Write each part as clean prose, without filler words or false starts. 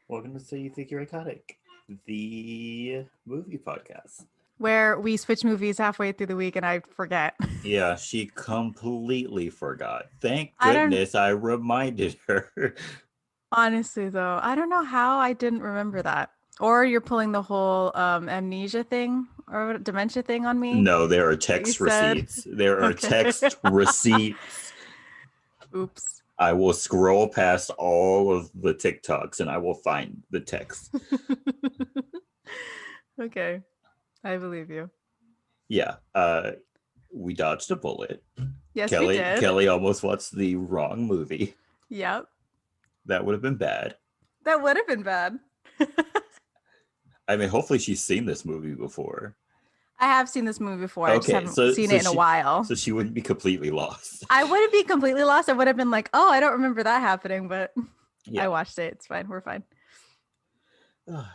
Welcome to So You Think You're Iconic, the movie podcast. Where we switch movies halfway through the week and I forget. Yeah, she completely forgot. Thank I don't, goodness I reminded her. honestly though, I don't know how I didn't remember that. Or you're pulling the whole amnesia thing or dementia thing on me No, there are that you text said. receipts. There are Okay. text receipts. Oops. I will scroll past all of the TikToks and I will find the text. Okay. I believe you. Yeah, we dodged a bullet. Yes, we Kelly did. Kelly almost watched the wrong movie. Yep. That would have been bad. That would have been bad. I mean, hopefully she's seen this movie before. I have seen this movie before. I just Okay, haven't seen it in a while. so she wouldn't be completely lost. I wouldn't be completely lost. I would have been like, oh, I don't remember that happening, but Yeah. I watched it. It's fine. We're fine.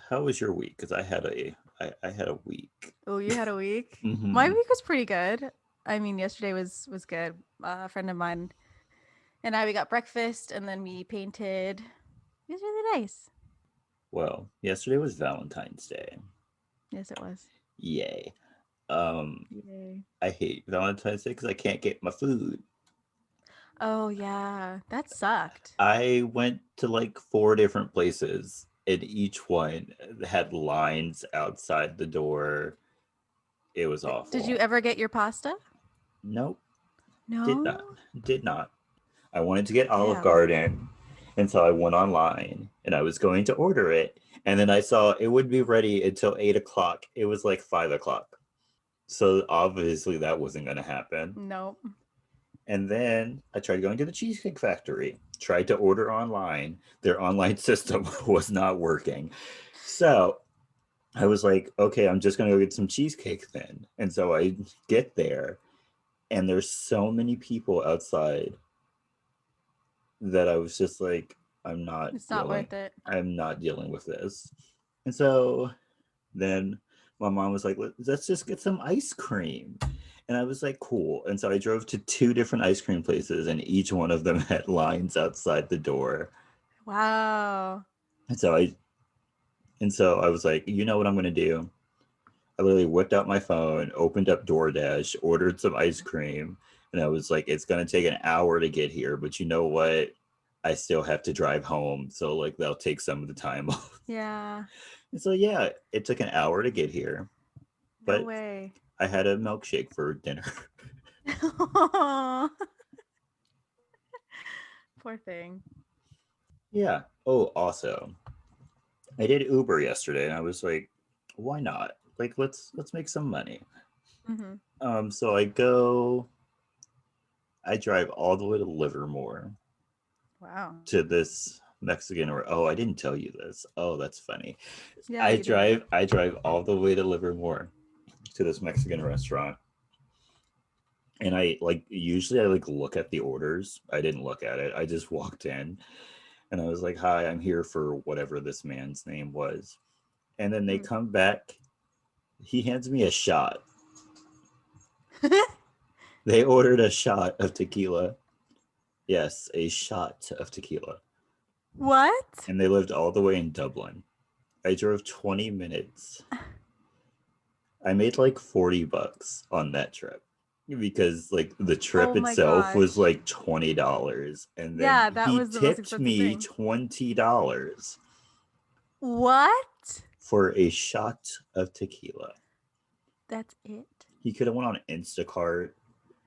How was your week? Because I had a week. Oh, you had a week? Mhm. My week was pretty good. I mean, yesterday was good. A friend of mine and we got breakfast and then we painted. It was really nice. Well, yesterday was Valentine's Day. Yes, it was. Yay. Yay. I hate Valentine's Day because I can't get my food. Oh, yeah. That sucked. I went to like 4 different places, and each one had lines outside the door. It was awful. Did you ever get your pasta? Nope. No. Did not. I wanted to get Olive Damn. Garden, and so I went online and I was going to order it, and then I saw it would be ready until 8 o'clock. It was like 5 o'clock, so obviously that wasn't going to happen. Nope. And then I tried going to the Cheesecake Factory, tried to order online. Their online system was not working, so I was like, okay, I'm just going to go get some cheesecake then. And so I get there, and there's so many people outside that I was just like, It's not worth it. I'm not dealing with this. And so then my mom was like, let's just get some ice cream. And I was like, cool. And so I drove to 2 different ice cream places, and each one of them had lines outside the door. Wow. And so I was like, you know what I'm going to do? I literally whipped out my phone, opened up DoorDash, ordered some ice cream, and I was like, it's going to take an hour to get here, but you know what? I still have to drive home, so like they'll take some of the time off. Yeah. And so yeah, it took an hour to get here, but No way. I had a milkshake for dinner. Poor thing. Yeah. Oh, also, I did Uber yesterday, and I was like, why not? Like, let's make some money. Mm-hmm. So I drive all the way to Livermore. Wow. To this Mexican, or oh, I didn't tell you this. Oh, that's funny. Yeah, I drive all the way to Livermore to this Mexican restaurant. And I usually I look at the orders. I didn't look at it. I just walked in and I was like, "Hi, I'm here for whatever this man's name was." And then they come back. He hands me a shot. They ordered a shot of tequila. Yes, a shot of tequila. What? And they lived all the way in Dublin. I drove 20 minutes. I made like $40 on that trip because like the trip itself was like $20, and then yeah, that he was the most tipped expensive me thing. $20 What? for a shot of tequila. That's it. He could have went on Instacart,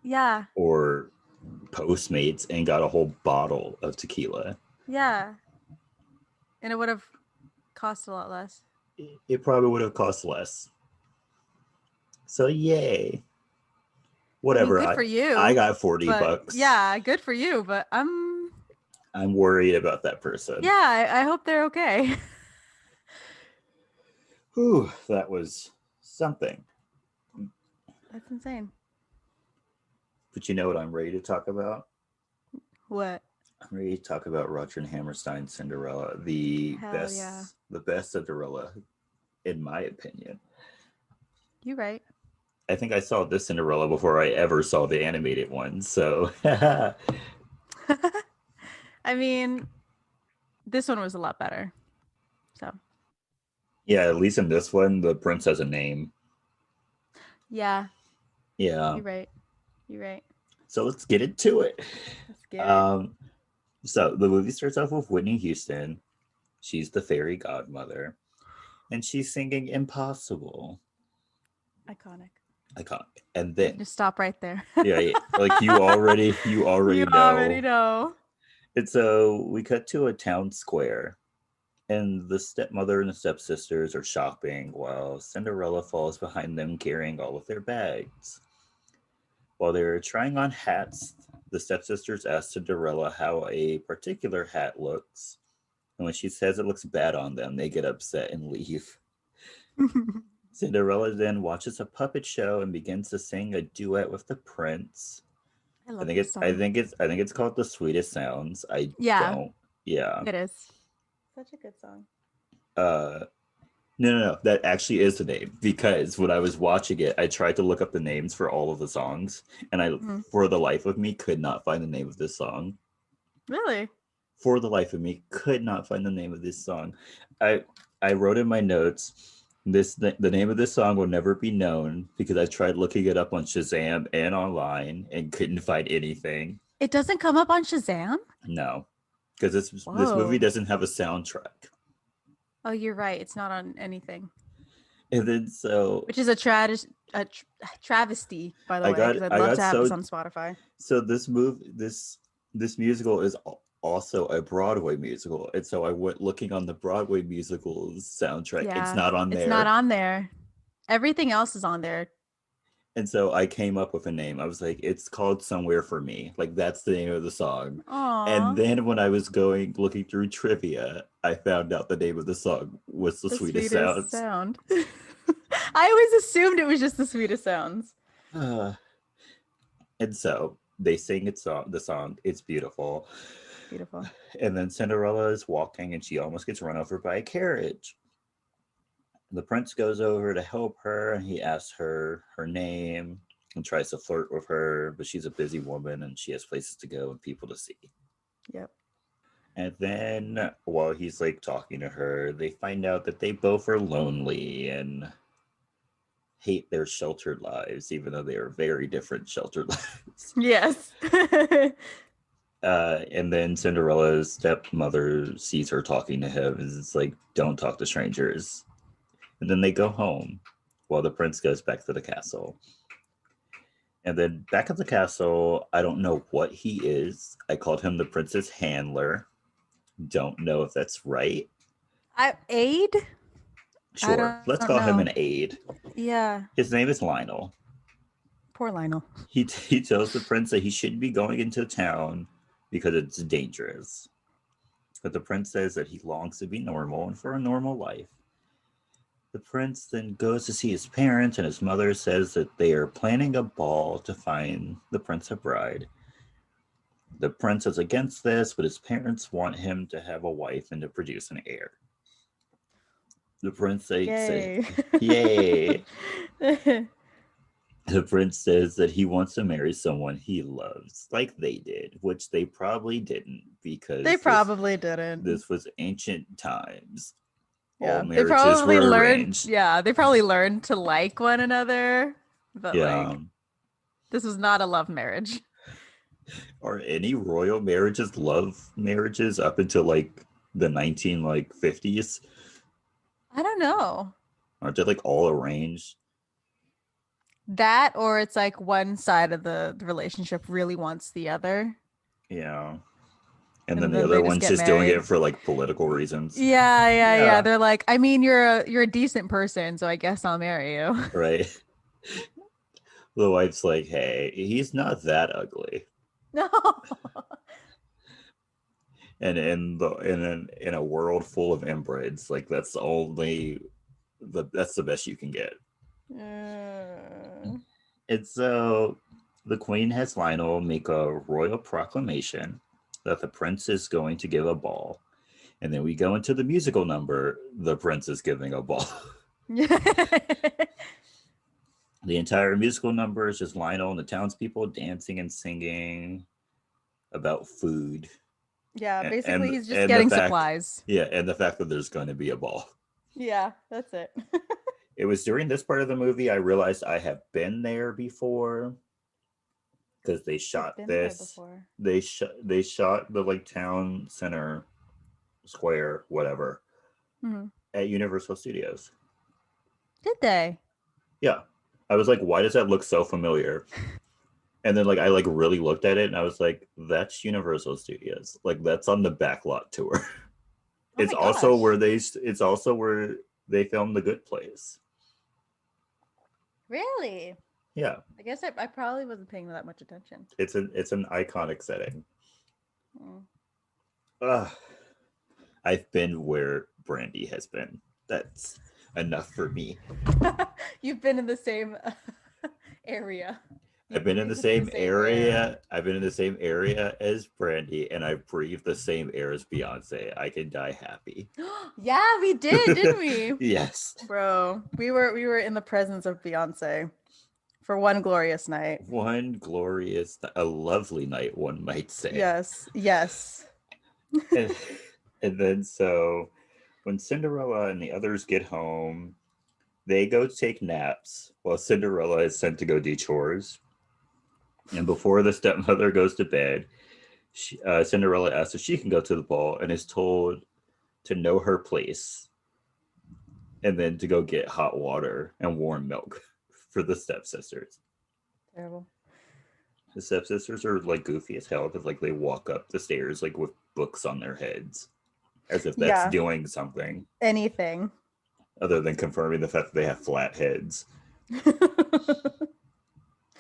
Yeah. or Postmates and got a whole bottle of tequila. Yeah. And it would have cost a lot less. It probably would have cost less. So yay. Whatever. I mean, good for you. I got $40. Yeah, good for you, but I'm worried about that person. Yeah, I hope they're okay. Whew, that was something. That's insane. But you know what I'm ready to talk about? What? I'm ready to talk about Rodgers and Hammerstein Cinderella, the best Cinderella, in my opinion. You're right. I think I saw this Cinderella before I ever saw the animated one, so. I mean, this one was a lot better. So Yeah, at least in this one, the prince has a name. yeah, Yeah. you're right. You're right. So let's get into it. Let's get it. Um, so the movie starts off with Whitney Houston. She's the fairy godmother, and she's singing "Impossible." Iconic. Iconic. And You then, can just stop right there. yeah, like you You already already know. know. And so we cut to a town square, and the stepmother and the stepsisters are shopping while Cinderella falls behind them carrying all of their bags. While they're trying on hats, the stepsisters ask Cinderella how a particular hat looks. And when she says it looks bad on them, they get upset and leave. Cinderella then watches a puppet show and begins to sing a duet with the prince. I love this song. I think it's called The Sweetest Sounds. I Yeah, don't. Yeah. it is. Such a good song. Uh no. That actually is the name because when I was watching it, I tried to look up the names for all of the songs, and I, Mhm. for the life of me, could not find the name of this song. Really? For the life of me, could not find the name of this song. I I wrote in my notes the name of this song will never be known because I tried looking it up on Shazam and online and couldn't find anything. It doesn't come up on Shazam? No, because this movie Whoa. doesn't have a soundtrack. Oh, you're right. It's not on anything. And then so Which is a travesty, by the way, because I'd I love got to have this so on Spotify. so this musical is also a Broadway musical, and so I went looking on the Broadway musicals soundtrack. It's Yeah, not on it's not there, on there. Everything else is on there. and so I came up with a name. I was like, it's called "Somewhere for Me." Like that's the name of the song. And Aw, then when I was going looking through trivia, I found out the name of the song was "The the Sweetest sweetest Sounds." sound. I always assumed it was just the sweetest sounds. Uh, and so they sing the song. It's beautiful. Beautiful. And then Cinderella is walking and she almost gets run over by a carriage. The prince goes over to help her and he asks her her name and tries to flirt with her, but she's a busy woman and she has places to go and people to see. Yep. And then while he's like talking to her, they find out that they both are lonely and hate their sheltered lives, even though they are very different sheltered lives. Yes. And then Cinderella's stepmother sees her talking to him and is like, don't talk to strangers. And then they go home while the prince goes back to the castle. And then back at the castle, I don't know what he is. I called him the prince's handler. Don't know if that's right. Aid? I Sure, don't let's know. call him an aide. Yeah. His name is Lionel. Poor Lionel. He tells the prince that he shouldn't be going into town because it's dangerous. But the prince says that he longs to be normal and for a normal life. The prince then goes to see his parents, and his mother says that they are planning a ball to find the prince a bride. The prince is against this, but his parents want him to have a wife and to produce an heir. The prince says, Yay. yay. The prince says that he wants to marry someone he loves, like they did, which they probably didn't They because probably didn't. this was ancient times. All Yeah. They marriages probably were learned, arranged. yeah, they probably learned to like one another, but Yeah. like this was not a love marriage. Are any royal marriages love marriages up until like the 1950s? I don't know. Aren't they like all arranged? That or it's like one side of the relationship really wants the other Yeah. And then and the then other they just one's get just doing married. it for like political reasons. Yeah. Yeah. They're like, I mean, you're a decent person, so I guess I'll marry you. Right. The wife's like, hey, he's not that ugly. No. And in a world full of inbreds, like that's the best you can get. Uh, And so the queen has Lionel make a royal proclamation that the prince is going to give a ball. And then we go into the musical number, the prince is giving a ball. The entire musical number is just Lionel and the townspeople dancing and singing about food. Yeah, basically and he's just and the getting fact, supplies. yeah, and the fact that there's going to be a ball. Yeah, that's it. It was during this part of the movie I realized I have been there before because they You've shot been where this. before? They shot the like town center square whatever Hmm. at Universal Studios. Did they? Yeah, I was like, why does that look so familiar? And then like I like really looked at it and I was like, that's Universal Studios. Like that's on the backlot tour. Oh It's my also gosh. where they filmed The Good Place. Really? Yeah, I guess I probably wasn't paying that much attention. it's an iconic setting. Mm. Ugh, I've been where Brandy has been. That's enough for me. You've been in the same area. I've You've been in the breathed the same same air. area. I've been in the same area as Brandy, and I breathe the same air as Beyonce. I can die happy. Yeah, we did, didn't we? Yes. Bro, we were in the presence of Beyonce for one glorious night. One glorious, a lovely night, one might say. Yes, yes. And, and then so when Cinderella and the others get home, they go take naps while Cinderella is sent to go do chores. And before the stepmother goes to bed, Cinderella asks if she can go to the ball and is told to know her place and then to go get hot water and warm milk for the stepsisters. Terrible. The stepsisters are like goofy as hell because like they walk up the stairs like with books on their heads as if that's Yeah, doing something anything. other than confirming the fact that they have flat heads.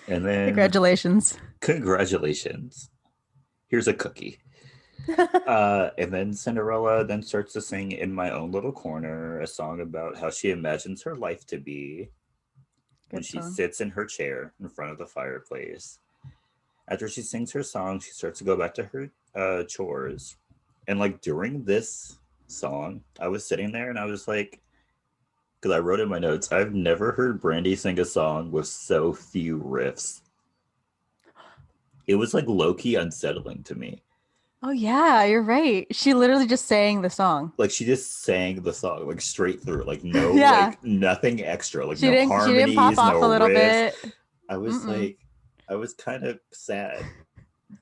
And then Congratulations. congratulations. Here's a cookie. And then Cinderella then starts to sing In My Own Little Corner, a song about how she imagines her life to be when Good she song. sits in her chair in front of the fireplace. After she sings her song, she starts to go back to her chores. And like during this song, I was sitting there and I was like, because I wrote in my notes, I've never heard Brandy sing a song with so few riffs. It was like low key unsettling to me. Oh yeah, you're right. She literally just sang the song. Like she just sang the song like straight through, like no, Yeah. like nothing extra, like She no didn't pop harmonies, no off a little riffs. bit. I was Mm-mm. like, I was kind of sad,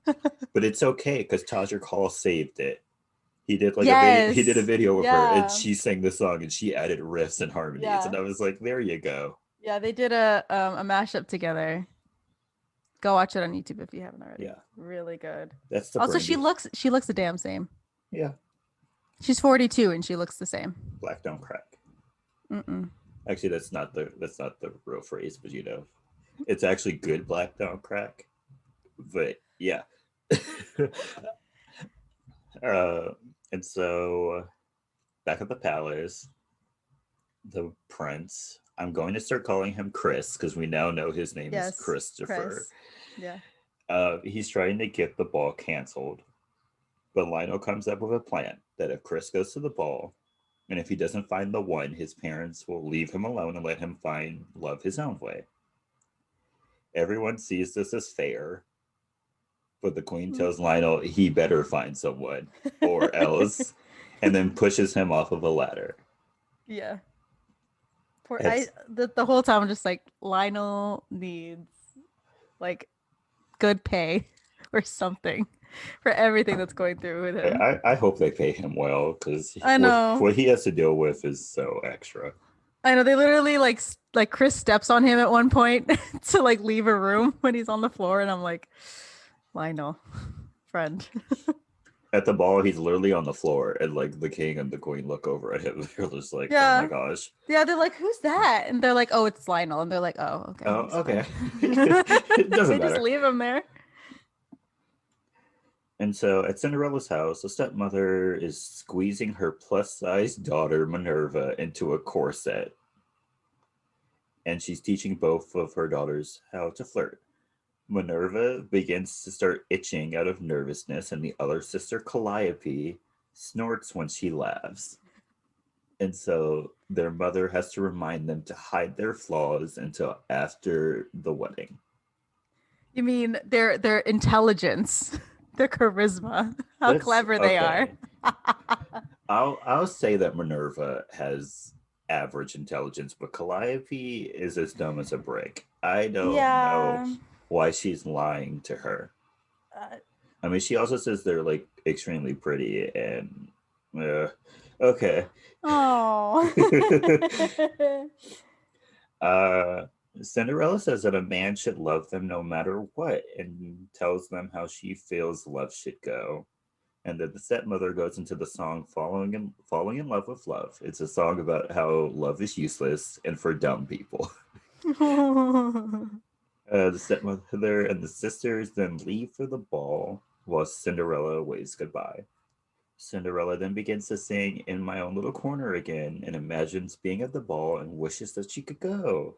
but it's okay because Tajir Hall saved it. He did like a video. He did a Yes. video of her, and Yeah. she sang the song, and she added riffs and harmonies, and Yeah. I was like, there you go. Yeah, they did a mashup together. Go watch it on YouTube if you haven't already. Yeah, Really good. that's the Also, Brandy. she looks the damn same. Yeah, She's 42 and she looks the same. black don't crack. Mm-mm. Actually, that's not the real phrase, but you know, it's actually good black don't crack. But yeah. uh, and so back at the palace, the prince. I'm going to start calling him Chris because we now know his name is Yes, Christopher. Chris. Yeah. He's trying to get the ball canceled, but Lionel comes up with a plan that if Chris goes to the ball, and if he doesn't find the one, his parents will leave him alone and let him find love his own way. Everyone sees this as fair, but the queen tells Lionel he better find someone or else, and then pushes him off of a ladder. Yeah. Poor It's the whole time I'm just like Lionel needs like good pay or something for everything that's going through with him. I hope they pay him well because I know. what he has to deal with is so extra. I know they literally like Chris steps on him at one point to like leave a room when he's on the floor and I'm like Lionel, friend. At the ball, he's literally on the floor, and like the king and the queen look over at him. They're just like, "Oh my Yeah. gosh!" Yeah, they're like, "Who's that?" And they're like, "Oh, it's Lionel." And they're like, "Oh, okay, Oh, he's okay. fine." It doesn't They just matter. leave him there. And so at Cinderella's house, the stepmother is squeezing her plus-sized daughter Minerva into a corset, and she's teaching both of her daughters how to flirt. Minerva begins to start itching out of nervousness, and the other sister, Calliope, snorts when she laughs. And so their mother has to remind them to hide their flaws until after the wedding. You mean their intelligence? Their charisma, how clever they are. I'll say that Minerva has average intelligence, but Calliope is as dumb as a brick. I don't know Yeah. why she's lying to her. Uh, I mean, she also says they're like extremely pretty and okay. oh. uh, Cinderella says that a man should love them no matter what, and tells them how she feels love should go. And then the stepmother goes into the song falling in love with love. It's a song about how love is useless and for dumb people. The stepmother and the sisters then leave for the ball while Cinderella waves goodbye. Cinderella then begins to sing In My Own Little Corner again and imagines being at the ball and wishes that she could go.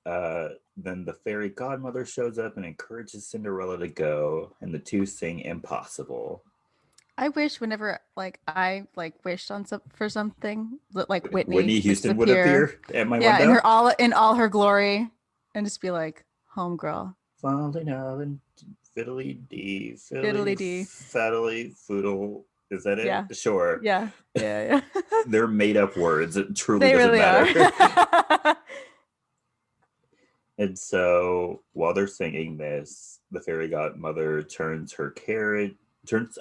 Then the fairy godmother shows up and encourages Cinderella to go, and the two sing Impossible. I wish whenever like I like wished on for something that like Whitney Whitney would Houston would disappear. appear at my Yeah, window. in all her glory, and just be like, homegirl. Falling out and fiddly dee, fiddly Fiddly dee. faddly foodle. Is that it? Yeah. Sure. Yeah. Yeah. Yeah. They're made up words. It truly They doesn't really are. matter. And so while they're singing this, the fairy godmother turns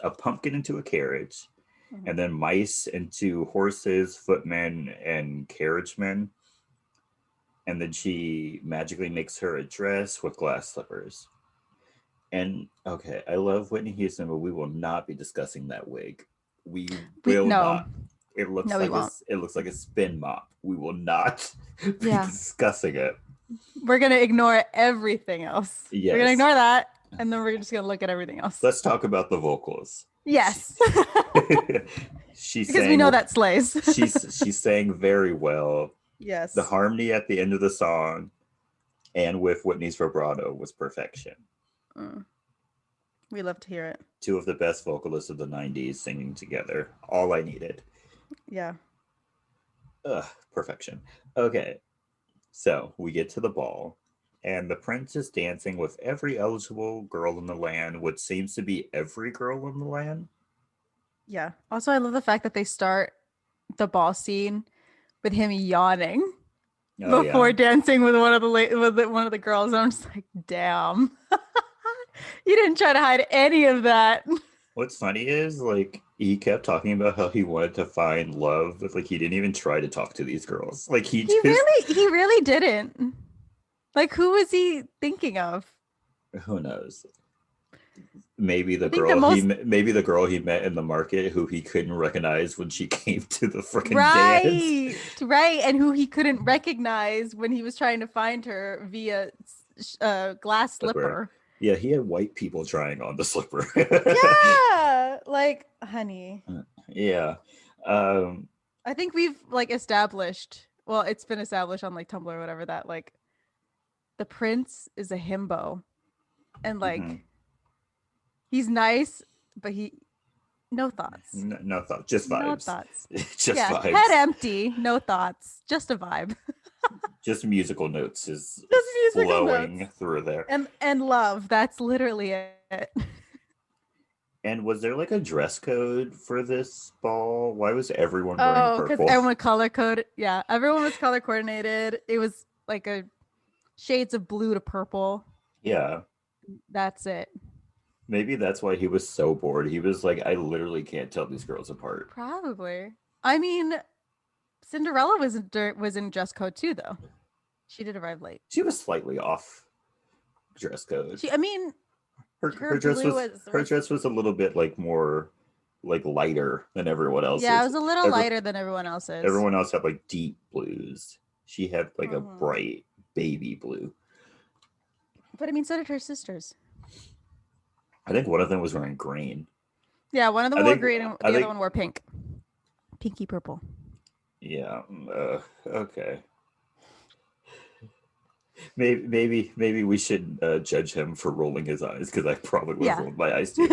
a pumpkin into a carriage, and then mice into horses, footmen, and carriagemen. And then she magically makes her a dress with glass slippers. And okay, I love Whitney Houston, but we will not be discussing that wig. We will No. not. It looks No, we won't. it looks like a spin mop. We will not be Yeah. discussing it. We're gonna ignore everything else. Yes. We're gonna ignore that, and then we're just gonna look at everything else. Let's talk about the vocals. Yes. She's because we know that slays. she's saying very well. Yes. The harmony at the end of the song and with Whitney's vibrato was perfection. We love to hear it. Two of the best vocalists of the 90s singing together. All I needed. Yeah. Perfection. Okay. So we get to the ball, and the prince is dancing with every eligible girl in the land, which seems to be every girl in the land. Yeah. Also, I love the fact that they start the ball scene with him yawning before dancing with one of the girls. And I'm just like, damn. You didn't try to hide any of that. What's funny is like he kept talking about how he wanted to find love, but like he didn't even try to talk to these girls. Like he really didn't. Like, who was he thinking of? Who knows? Maybe the girl he met in the market who he couldn't recognize when she came to the freaking dance. Right, and who he couldn't recognize when he was trying to find her via glass slipper. Yeah, he had white people trying on the slipper. Yeah, like, honey. Yeah. I think we've like established, well, it's been established on like Tumblr or whatever, that like the prince is a himbo. And like he's nice, but no thoughts. No thoughts, just vibes. No thoughts. Just vibes. Head empty, no thoughts, just a vibe. Just musical notes is just flowing through there. And love, that's literally it. And was there like a dress code for this ball? Why was everyone wearing purple? Oh, because everyone color coded. Yeah, everyone was color coordinated. It was like a shades of blue to purple. Yeah. That's it. Maybe that's why he was so bored. He was like, I literally can't tell these girls apart. Probably. I mean, Cinderella was in dress code too, though. She did arrive late. She was slightly off dress code. Her dress was a little bit like more like lighter than everyone else's. Yeah, it was a little lighter than everyone else's. Everyone else had like deep blues. She had like a bright baby blue. But I mean, so did her sisters. I think one of them was wearing green. Yeah, one of them wore green and the other one wore pink. Pinky purple. Yeah. Okay. Maybe we should judge him for rolling his eyes, because I probably would have rolled my eyes too.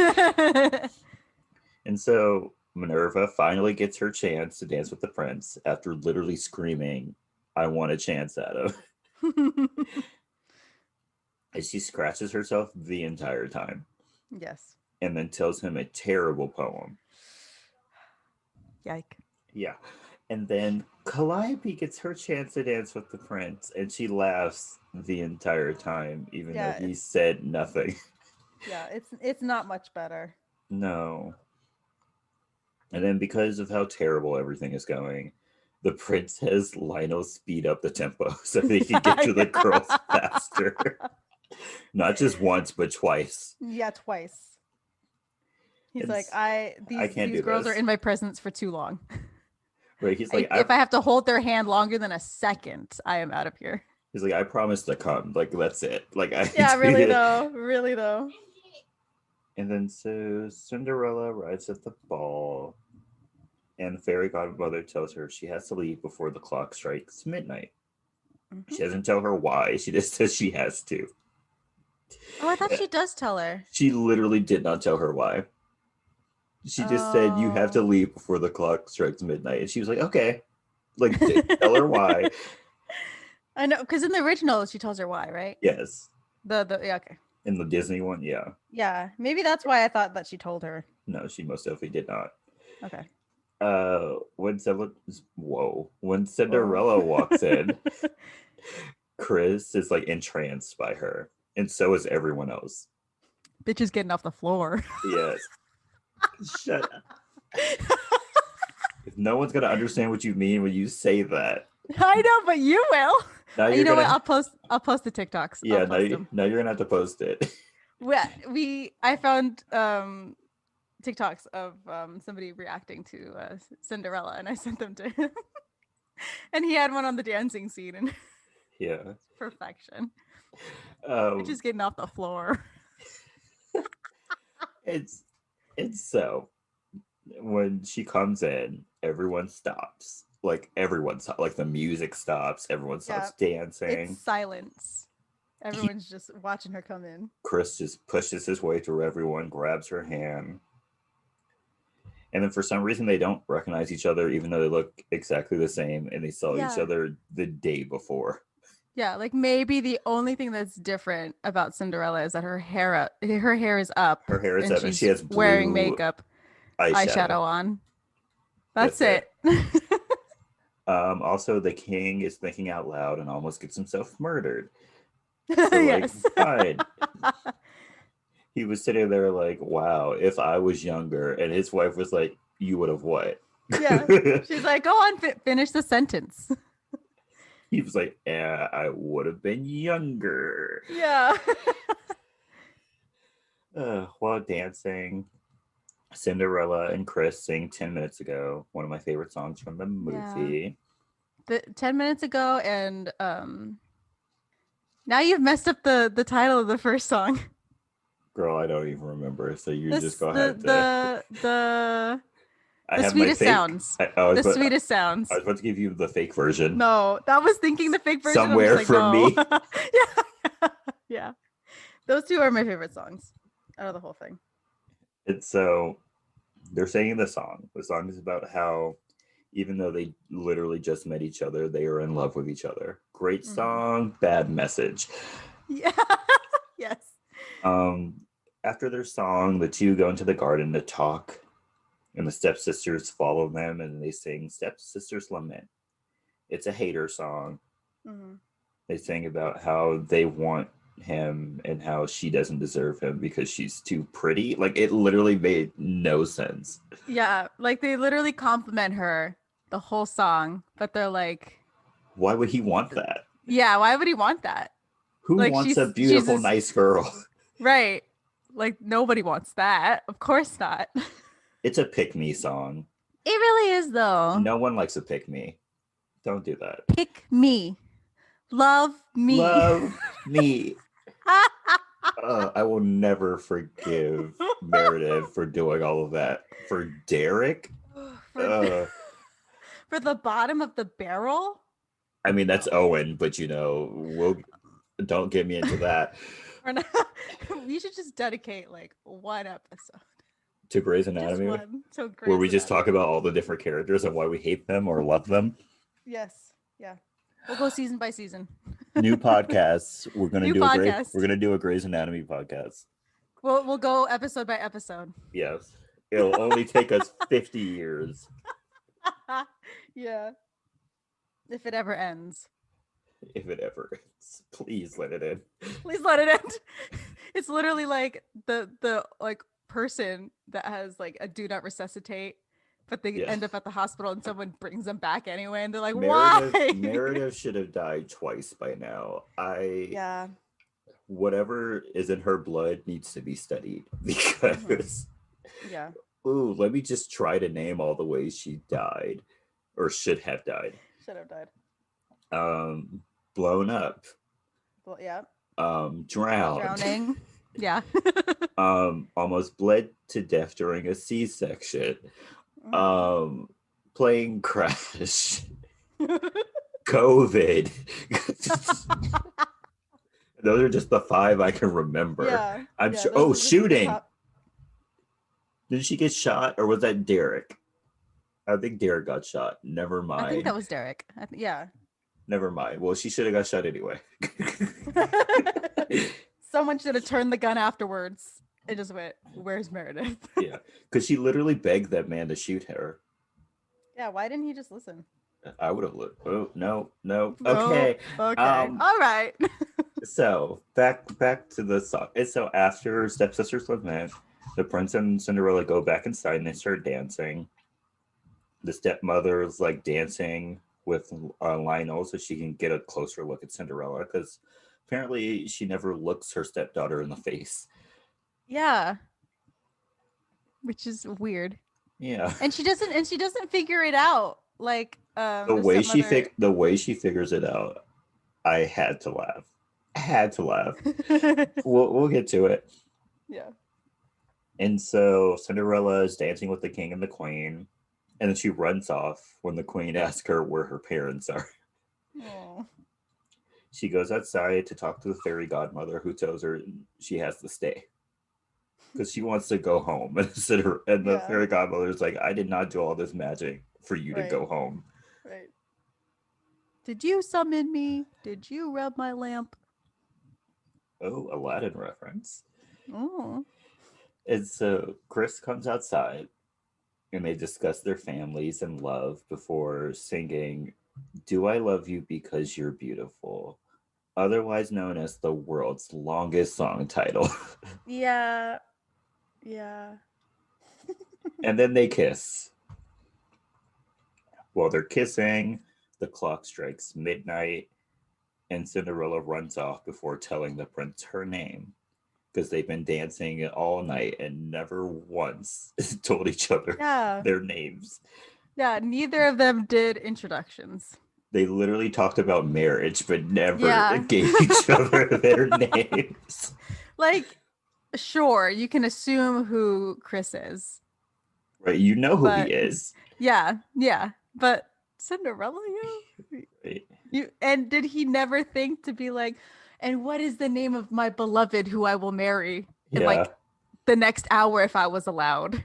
And so Minerva finally gets her chance to dance with the prince after literally screaming, I want a chance at him. And she scratches herself the entire time. Yes. and then tells him a terrible poem. Yike. Yeah. And then Calliope gets her chance to dance with the prince, and she laughs the entire time, even though he said nothing. Yeah, it's not much better. No. And then because of how terrible everything is going, the prince has Lionel speed up the tempo so they can get to the girls faster. Not just once, but twice. Yeah, twice. He's like, I can't these do girls this. are in my presence for too long. Right? He's like, if I have to hold their hand longer than a second, I am out of here. He's like, I promise to come. Like, that's it. Like, yeah, really though. Really though. And then so Cinderella arrives at the ball, and the fairy godmother tells her she has to leave before the clock strikes midnight. Mm-hmm. She doesn't tell her why. She just says she has to. Oh, I thought she does tell her. She literally did not tell her why. She just said, you have to leave before the clock strikes midnight. And she was like, okay. Like, tell her why. I know, because in the original, she tells her why, right? Yes. Yeah, okay. In the Disney one, yeah. Yeah, maybe that's why I thought that she told her. No, she most definitely did not. Okay. When Cinderella walks in, Chris is like entranced by her, and so is everyone else. Bitch is getting off the floor. Yes. Shut up. If no one's gonna understand what you mean when you say that. I know, but you will. Now you know what? I'll post the TikToks. Yeah, now you're gonna have to post it. I found TikToks of somebody reacting to Cinderella, and I sent them to him. And he had one on the dancing scene, and yeah, perfection. Just getting off the floor. It's so when she comes in, everyone stops. Like everyone stops. Like the music stops. Everyone stops dancing. It's silence. Everyone's just watching her come in. Chris just pushes his way through everyone, grabs her hand. And then for some reason, they don't recognize each other, even though they look exactly the same. And they saw each other the day before. Yeah, like maybe the only thing that's different about Cinderella is that her hair is up. Her hair is up, and she has wearing makeup, eyeshadow on. That's it. Also, the king is thinking out loud and almost gets himself murdered. So, yes. Fine. He was sitting there like, wow, if I was younger. And his wife was like, you would have what? Yeah. She's like, go on, finish the sentence. He was like, yeah, I would have been younger. Yeah. While dancing, Cinderella and Chris sing 10 minutes ago, one of my favorite songs from the movie. Yeah. 10 minutes ago, and now you've messed up the title of the first song. Girl, I don't even remember, so you just go ahead. The sweetest sounds. The sweetest sounds. I was about to give you the fake version. No, I was thinking the fake version. Somewhere from me. Yeah. Those two are my favorite songs out of the whole thing. It's so they're singing the song. The song is about how even though they literally just met each other, they are in love with each other. Great song, bad message. Yeah. Yes. After their song, the two go into the garden to talk, and the stepsisters follow them, and they sing Stepsister's Lament. It's a hater song. Mm-hmm. They sing about how they want him and how she doesn't deserve him because she's too pretty. Like, it literally made no sense. Yeah, like they literally compliment her the whole song, but they're like, why would he want that? Yeah, why would he want that? Who wants a beautiful, nice girl? Right. Like, nobody wants that. Of course not. It's a pick-me song. It really is, though. No one likes a pick-me. Don't do that. Pick me. Love me. Love me. I will never forgive Meredith for doing all of that. For Derek? For the bottom of the barrel? I mean, that's Owen, but don't get me into that. We should just dedicate like one episode to Grey's Anatomy, where we just talk about all the different characters and why we hate them or love them. Yes, yeah, we'll go season by season. New podcasts. We're gonna do a Grey's Anatomy podcast. We'll go episode by episode. Yes. It'll only take us 50 years. Yeah. If it ever ends. If it ever ends. Please let it end. Please let it end. It's literally like the like person that has like a do not resuscitate, but they Yeah. end up at the hospital and someone brings them back anyway, and they're like, Meredith why? Meredith should have died twice by now. Yeah. Whatever is in her blood needs to be studied Mhm. because Yeah. ooh, let me just try to name all the ways she died or should have died. Should have died. Blown up, Well, yeah. drowned, Drowning. Yeah. almost bled to death during a C-section, Mhm. plane crash, COVID. Those are just the 5 I can remember. Yeah. I'm Yeah, sure. those Oh, are just the shooting. top. Did she get shot or was that Derek? I think Derek got shot. Never I think that mind. was Derek. Yeah. Never mind. Well, she should have got shot anyway. Someone should have turned the gun afterwards and just went, "Where's Meredith?" Yeah, because she literally begged that man to shoot her. Yeah, why didn't he just listen? I would have looked. Oh no, no. Oh, Okay. okay. All right. So back to the song. And so after stepsisters lament, the prince and Cinderella go back inside and they start dancing. The stepmother is like dancing with Lionel so she can get a closer look at Cinderella because apparently she never looks her stepdaughter in the face. Yeah, which is weird. Yeah. And she doesn't figure it out. Like The the way stepmother. the way she figures it out, I had to laugh. I had to laugh. We'll get to it. Yeah. And so Cinderella is dancing with the king and the queen, and then she runs off when the queen asks her where her parents are. Oh. She goes outside to talk to the fairy godmother, who tells her she has to stay because she wants to go home. And the Yeah. fairy godmother is like, "I did not do all this magic for you to Right. go home." Right. Did you summon me? Did you rub my lamp? Oh, Aladdin reference. Oh. And so Chris comes outside and they discuss their families and love before singing Do I Love You Because You're Beautiful, otherwise known as the world's longest song title. Yeah. Yeah. And then they kiss. While they're kissing, the clock strikes midnight and Cinderella runs off before telling the prince her name because they've been dancing all night and never once told each other Yeah. their names. Yeah. Neither of them did introductions. They literally talked about marriage, but never Yeah. gave each other their names. Like, sure, you can assume who Chris is, Right? You know who he but is. yeah, yeah. But Cinderella, Right? you and did he never think to be like, and what is the name of my beloved who I will marry in Yeah. like the next hour if I was allowed?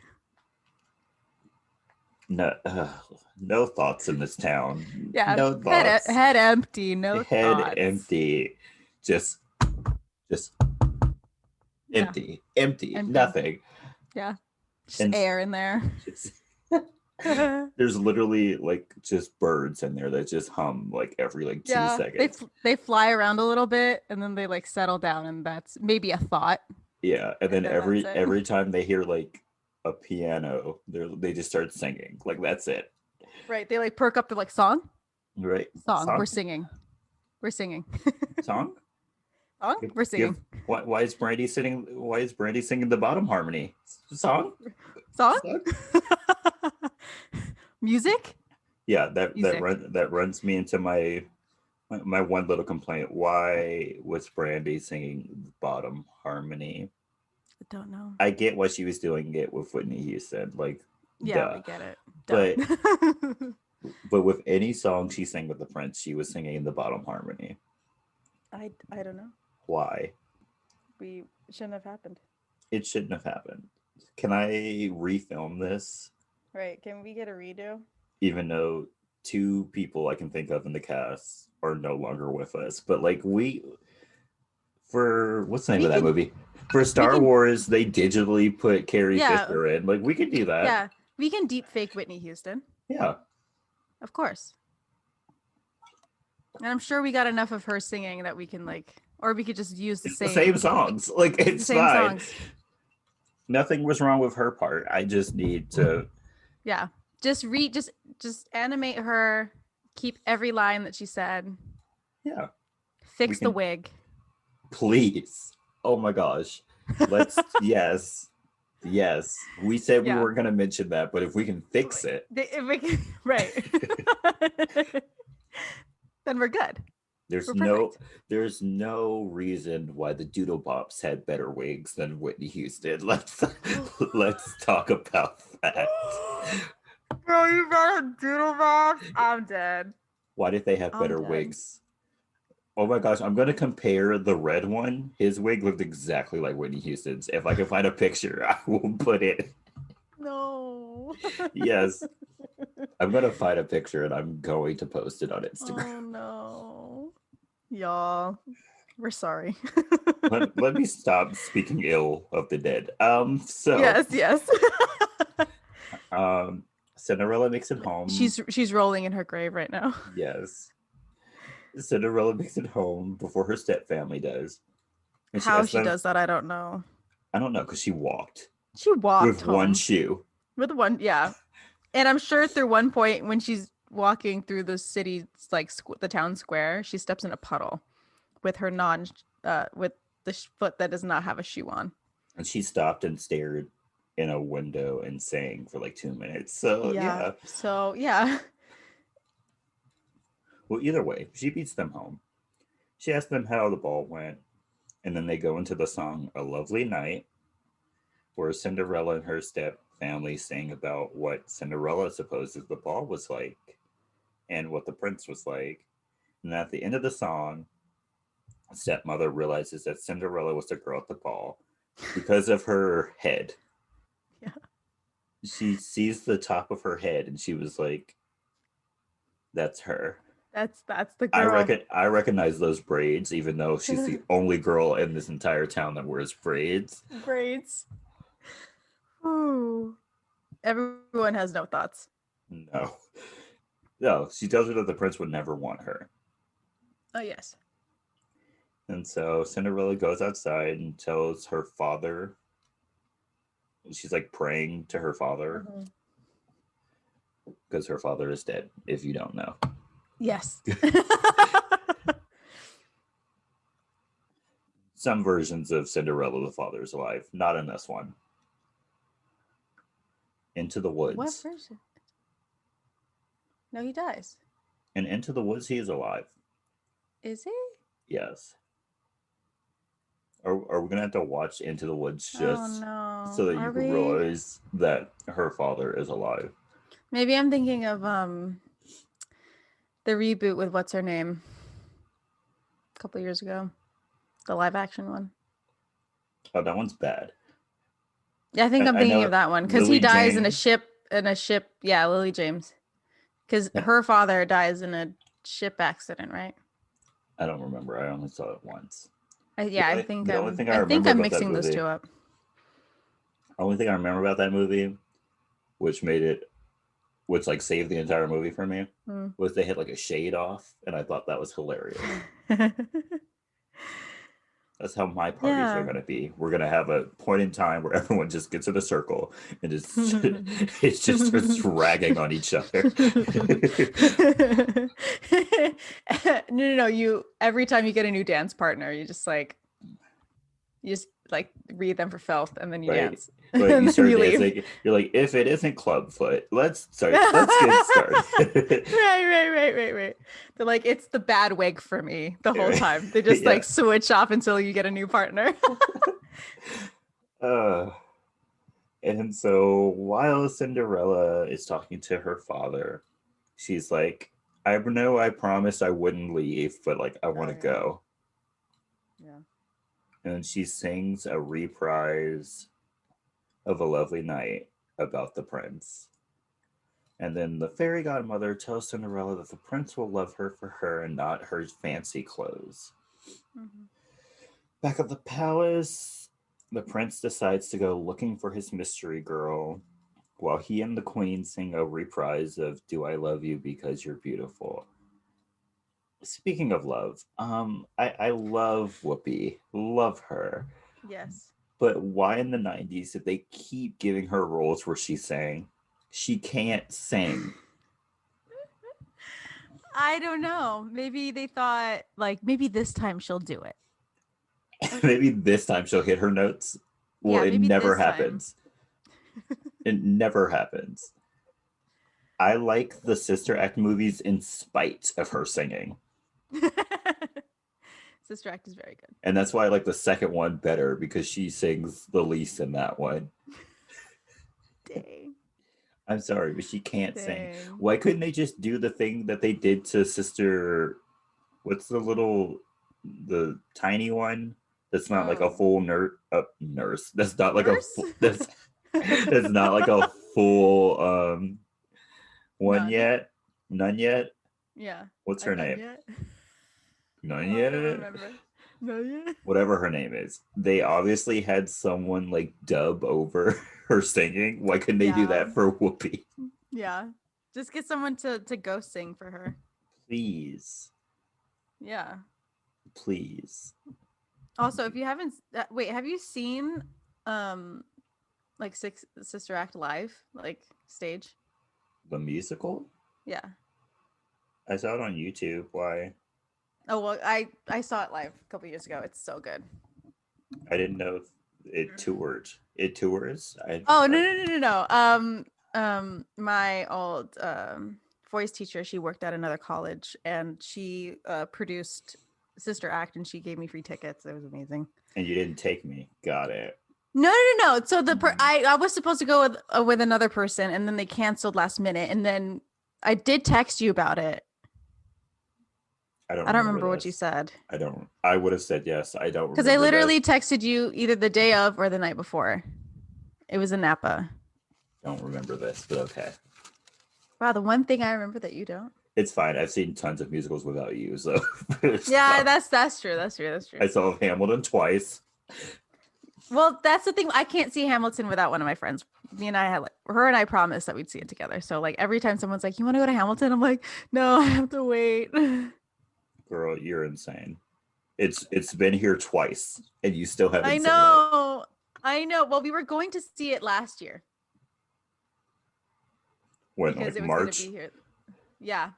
No, no thoughts in this town. Yeah, No thoughts. head empty, no Head thoughts. empty. Just Yeah, empty. Empty. empty. Nothing. Yeah, just And air in there. just, there's literally like just birds in there that just hum like every like 2 Yeah, seconds. they fly around a little bit and then they like settle down, and that's maybe a thought, Yeah, and and then then that's it. every time they hear like a piano, they just start singing. Like that's it. Right? They like perk up to like song, Right? song. Song? We're singing, we're singing, Song? song. We're Give singing, why is Brandy singing the bottom harmony? Song? song. Song? Music, Yeah, music. that runs me into my one little complaint. Why was Brandy singing bottom harmony? I don't know. I get why she was doing it with Whitney Houston, like Yeah, duh. we get it. Duh. But but with any song she sang with the Prince, she was singing in the bottom harmony. I don't know. Why? We shouldn't have happened. It shouldn't have happened. Can I refilm this? Right? Can we get a redo? Even though 2 people I can think of in the cast are no longer with us, but like we For what's the name We of that can movie? For we Star can Wars, they digitally put Carrie yeah, Fisher in. Like we could do that. yeah. We can deep fake Whitney Houston. Yeah. Of course. And I'm sure we got enough of her singing that we can like or we could just use It's the same songs. Like the it's same fine. songs. Nothing was wrong with her part. I just need to. Yeah. Just animate her, keep every line that she said, Yeah. We fix the can wig. please. Oh my gosh. Let's yes. Yes. We said we Yeah. weren't gonna mention that, but if we can fix it. Right. Then we're good. There's We're no perfect. there's no reason why the Doodle Bops had better wigs than Whitney Houston. Let's talk about that. Bro, you brought a doodle box. I'm dead. Why did they have I'm better dead. wigs? Oh my gosh, I'm gonna compare the red one. His wig looked exactly like Whitney Houston's. If I can find a picture, I will put it. No. Yes, I'm gonna find a picture and I'm going to post it on Instagram. Oh no. Y'all, we're sorry. Let me stop speaking ill of the dead. Yes, yes. Um, Cinderella makes it home. She's rolling in her grave right now. Yes, Cinderella makes it home before her stepfamily does, and she How asks she them. does that, I don't know. I don't know because she walked She walked with one home shoe. with one, yeah. And I'm sure through one point when she's walking through the city, like the town square, she steps in a puddle with her with the foot that does not have a shoe on. And she stopped and stared in a window and sang for like 2 minutes. So Yeah. yeah. So yeah. Well, either way, she beats them home. She asks them how the ball went, and then they go into the song "A Lovely Night," where Cinderella and her step family sing about what Cinderella supposes the ball was like and what the prince was like. And at the end of the song, stepmother realizes that Cinderella was the girl at the ball because of her head. Yeah. She sees the top of her head and she was like, that's her. That's the girl. I recognize those braids, even though she's the only girl in this entire town that wears braids. Braids. Ooh. Everyone has no thoughts. No. No, she tells her that the prince would never want her. Oh yes. And so Cinderella goes outside and tells her father, she's like praying to her father because her father is dead, if you don't know. Yes. Some versions of Cinderella, the father is alive, not in this one. Into the Woods. What version? No, he dies. And Into the Woods, he is alive. Is he? Yes. Are we gonna have to watch Into the Woods just no. so that you can realize that her father is alive? Maybe I'm thinking of the reboot with what's her name a couple years ago, the live action one. Oh, that one's bad. Yeah, I think I'm thinking of that one because he dies in a ship. Yeah, Lily James, because her father dies in a ship accident, right? I don't remember. I only saw it once. I think the only thing I think remember I'm about that mixing those movie, two up. the only thing I remember about that movie, which like saved the entire movie for me, was they had like a shade off, and I thought that was hilarious. That's how my parties are gonna be. We're gonna have a point in time where everyone just gets in a circle and it just starts ragging on each other. No. You every time you get a new dance partner, you just read them for filth and then you dance. But and you then start you dancing. leave. You're like, if it isn't clubfoot, let's get started. Right. They're like, it's the bad wig for me the whole time. They just like switch off until you get a new partner. And so while Cinderella is talking to her father, she's like, I know I promised I wouldn't leave, but like I want to go. Yeah. And she sings a reprise of A Lovely Night about the prince. And then the fairy godmother tells Cinderella that the prince will love her for her and not her fancy clothes. Back at the palace, the prince decides to go looking for his mystery girl while he and the queen sing a reprise of Do I Love You Because You're Beautiful. Speaking of love, I love Whoopi. Love her. Yes. But why in the 90s did they keep giving her roles where she sang? She can't sing. I don't know. Maybe they thought like maybe this time she'll do it. Maybe this time she'll hit her notes. Well, Yeah, it maybe never this time. happens. It never happens. I like the Sister Act movies in spite of her singing. Sister Act is very good. And that's why I like the second one better because she sings the least in that one. Dang. I'm sorry, but she can't sing. Dang. Why couldn't they just do the thing that they did to Sister? What's the tiny one? That's not like a Oh. full nurse. That's not like Nurse? that's not like a full one None. yet. None yet. Yeah. What's A her nun name? yet? None Oh, I don't yet. remember. No yet? Whatever her name is. They obviously had someone like dub over her singing. Why couldn't they do Yeah. that for Whoopi? Yeah. Just get someone to go sing for her. Please. Yeah. Please. Also, if you haven't wait, have you seen like Sister Act live, like stage? The musical? Yeah. I saw it on YouTube. Why? Oh well, I saw it live a couple years ago. It's so good. I didn't know it toured. It tours. Oh no. My old voice teacher, she worked at another college, and she produced Sister Act, and she gave me free tickets. It was amazing. And you didn't take me. Got it. No. So I was supposed to go with another person, and then they canceled last minute, and then I did text you about it. I don't I don't remember remember what you this. said. I don't. I would have said yes. I don't Because I remember literally this. texted you either the day of or the night before. It was in Napa. Don't remember this, but okay. Wow, the one thing I remember that you don't. It's fine. I've seen tons of musicals without you, so Yeah, fine. that's true. That's true. I saw Hamilton twice. Well, that's the thing. I can't see Hamilton without one of my friends. Me and I had her and I promised that we'd see it together. So like every time someone's like, "You want to go to Hamilton?" I'm like, "No, I have to wait." Girl, you're insane. It's been here twice, and you still haven't I seen it. know. I know. Well, we were going to see it last year When because like it was going to March? be here. Yeah,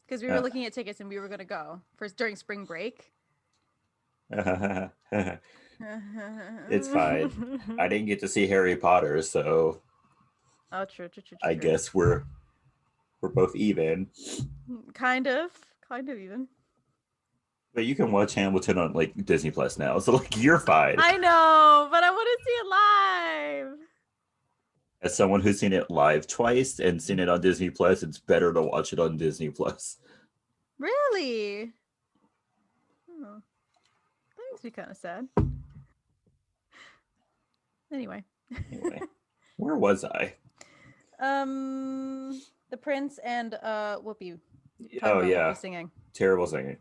because we were looking at tickets and we were going to go first during spring break. It's fine. I didn't get to see Harry Potter, so Oh, true. I guess we're both even. Kind of even. But you can watch Hamilton on like Disney Plus now, so like you're fine. I know, but I want to see it live. As someone who's seen it live twice and seen it on Disney Plus, it's better to watch it on Disney Plus. Really? Oh, that makes me kind of sad. Anyway, where was I? the prince and Whoopi. Oh yeah, Whoopi singing. terrible singing.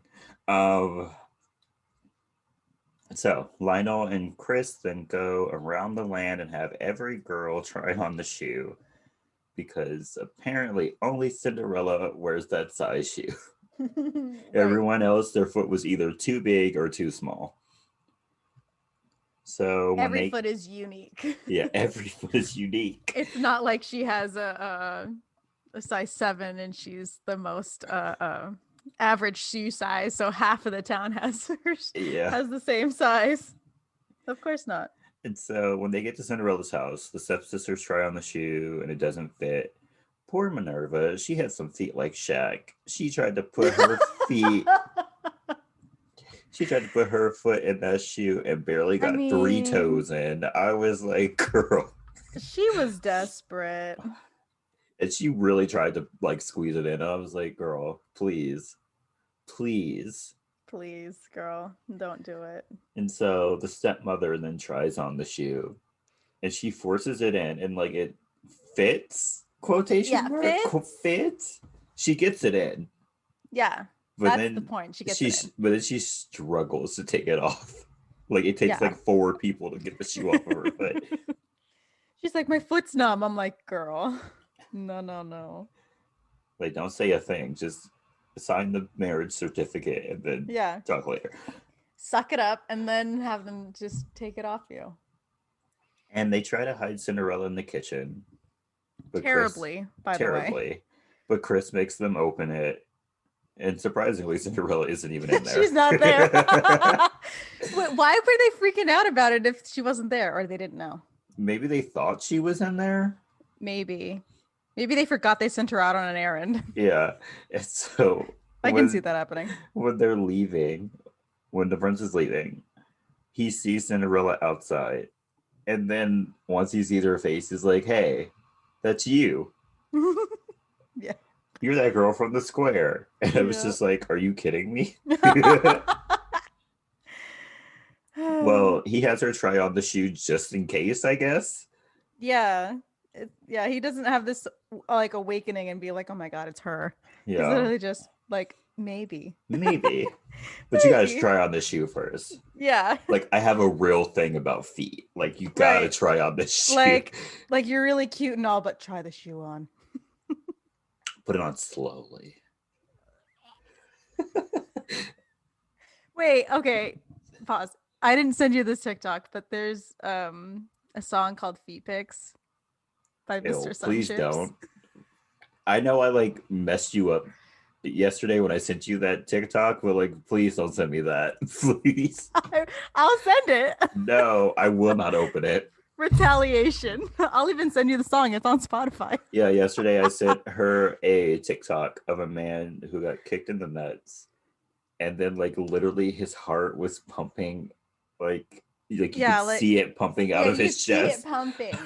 So Lionel and Chris then go around the land and have every girl try on the shoe because apparently only Cinderella wears that size shoe. Right. Everyone else, their foot was either too big or too small. So when every foot is unique. Yeah, every foot is unique. It's not like she has a size 7 and she's the most average shoe size, so half of the town has has the same size. Of course not. And so when they get to Cinderella's house, the stepsisters try on the shoe and it doesn't fit. Poor Minerva, she had some feet like Shaq. She tried to put her feet She tried to put her foot in that shoe and barely got 3 toes in. I was like, girl. She was desperate. And she really tried to like squeeze it in. I was like, girl, please, girl, don't do it. And so the stepmother then tries on the shoe and she forces it in and like it fits, quotation mark, fits. She gets it in. Yeah. But that's the point. She gets it in. But then she struggles to take it off. Like it takes Yeah. like 4 people to get the shoe off of her foot. She's like, my foot's numb. I'm like, girl, no, no, no. Like, don't say a thing. Just sign the marriage certificate and then Yeah. talk later. Suck it up and then have them just take it off you. And they try to hide Cinderella in the kitchen, but Chris Terribly, by the way. terribly, but Chris makes them open it, and surprisingly, Cinderella isn't even in there. She's not there. Why were they freaking out about it if she wasn't there or they didn't know? Maybe they thought she was in there. Maybe they forgot they sent her out on an errand. Yeah. And so I can see that happening. When they're leaving, when the prince is leaving, he sees Cinderella outside. And then once he sees her face, he's like, hey, that's you. Yeah. You're that girl from the square. And I was just like, are you kidding me? Well, he has her try on the shoe just in case, I guess. Yeah. Yeah, he doesn't have this like awakening and be like, oh my God, it's her. Yeah. He's literally just like, maybe. But you gotta try on the shoe first. Yeah. Like, I have a real thing about feet. Like, you gotta try on this shoe. Like you're really cute and all, but try the shoe on. Put it on slowly. Wait, okay. Pause. I didn't send you this TikTok, but there's a song called Feet Pics by Mr. Sunships. Please don't. I know I like messed you up yesterday when I sent you that TikTok, but like, please don't send me that. Please. I'll send it. No, I will not open it. Retaliation. I'll even send you the song. It's on Spotify. Yeah, yesterday I sent her a TikTok of a man who got kicked in the nuts, and then like literally his heart was pumping, like you could see it pumping out of his chest. See it pumping.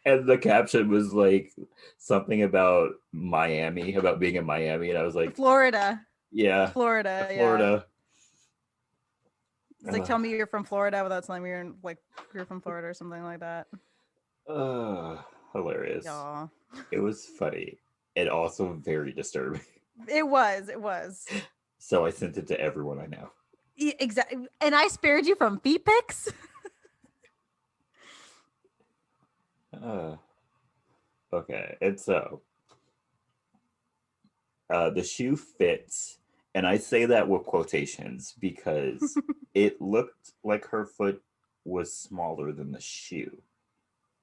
And the caption was like something about Miami, about being in Miami, and I was like, Florida. Yeah, Florida. Yeah. It's like, tell me you're from Florida without telling me you're from Florida or something like that. Hilarious. Aww. It was funny and also very disturbing. It was. So I sent it to everyone I know. Exactly. And I spared you from feet pics? Okay. And so the shoe fits. And I say that with quotations because it looked like her foot was smaller than the shoe.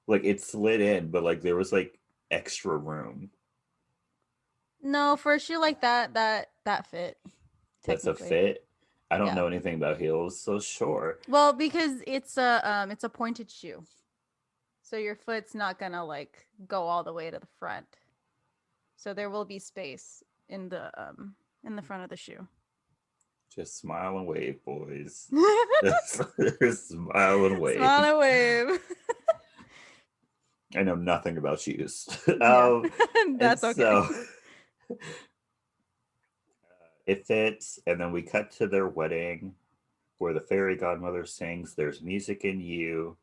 Like it slid in, but like there was like extra room. No, for a shoe like that fit. That's a fit. I don't know anything about heels, so sure. Well, because it's a pointed shoe. So your foot's not gonna like go all the way to the front. So there will be space in the front of the shoe. Just smile and wave, boys. Just smile and wave. Smile and wave. I know nothing about shoes. That's okay. So it fits, and then we cut to their wedding where the fairy godmother sings "There's Music in You,"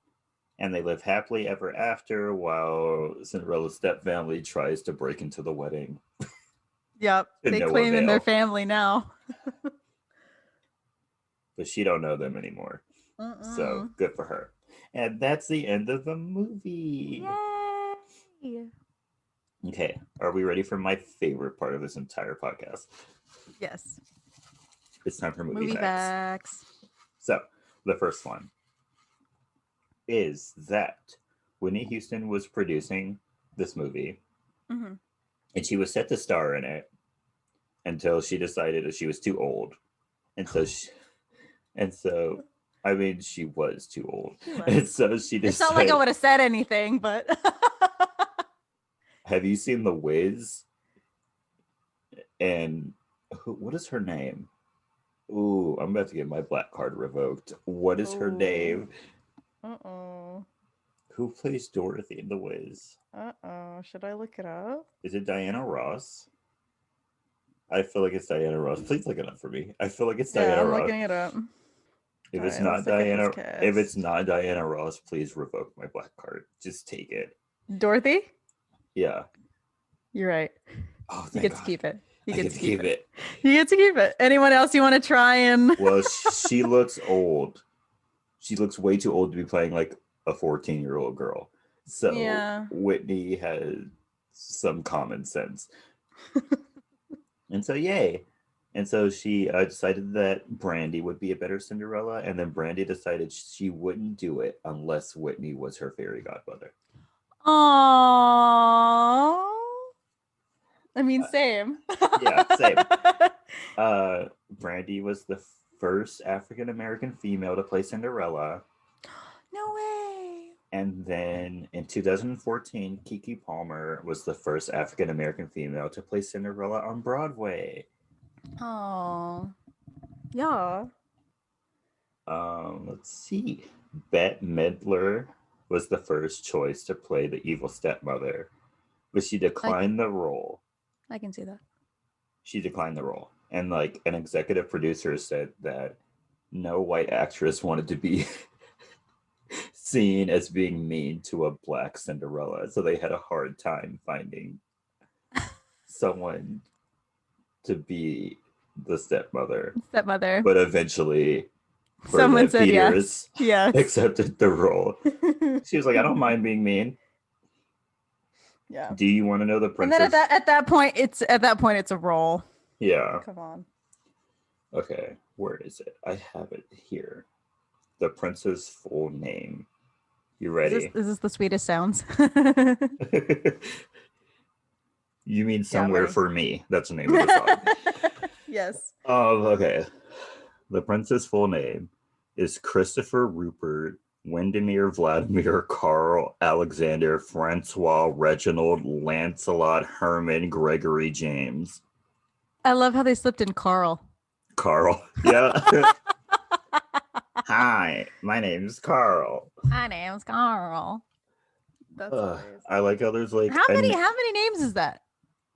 and they live happily ever after while Cinderella's stepfamily tries to break into the wedding. Yep, they claim in their family now. But she don't know them anymore. So good for her. And that's the end of the movie. Yay! Okay, are we ready for my favorite part of this entire podcast? Yes. It's time for movie facts. So, the first one is that Whitney Houston was producing this movie, and she was set to star in it until she decided that she was too old. And so I mean, she was too old. And so she decided. It's not like I would have said anything, but. Have you seen The Wiz? And what is her name? Ooh, I'm about to get my black card revoked. What is her name? Who plays Dorothy in The Wiz? Should I look it up? Is it Diana Ross? I feel like it's Diana Ross. Please look it up for me. I feel like it's Diana Ross. I'm looking it up. If it's not Diana Ross, please revoke my black card. Just take it. Dorothy? Yeah. You're right. Oh, you get to keep it. You I get get to to keep keep it. it. You get to keep it. Anyone else you want to try and? Well, she looks old. She looks way too old to be playing like a 14-year-old girl. So Yeah. Whitney has some common sense. And so, yay. And so she decided that Brandy would be a better Cinderella. And then Brandy decided she wouldn't do it unless Whitney was her fairy godmother. Aww. I mean, Uh, same. yeah, same. Brandy was the first African American female to play Cinderella. No way. And then in 2014, Kiki Palmer was the first African American female to play Cinderella on Broadway. Oh, yeah. Let's see. Bette Midler was the first choice to play the evil stepmother, but she declined the role. I can see that. She declined the role. And like an executive producer said that no white actress wanted to be seen as being mean to a black Cinderella. So they had a hard time finding someone to be the stepmother. Stepmother. But eventually, Someone Bernadette said Peters yes. accepted the role. She was like, I don't mind being mean. Yeah. Do you want to know the And princess? then at that point it's a role. Yeah. Come on. Okay, where is it? I have it here. The prince's full name. You ready? Is this the sweetest sounds? You mean Somewhere ready. for Me. That's the name of the song. Yes. Okay. The prince's full name is Christopher Rupert Windermere Vladimir Carl Alexander Francois Reginald Lancelot Herman Gregory James. I love how they slipped in Carl. Carl. Yeah. Hi, my name's Carl. My name's Carl. That's hilarious. I like how there's like how many names is that?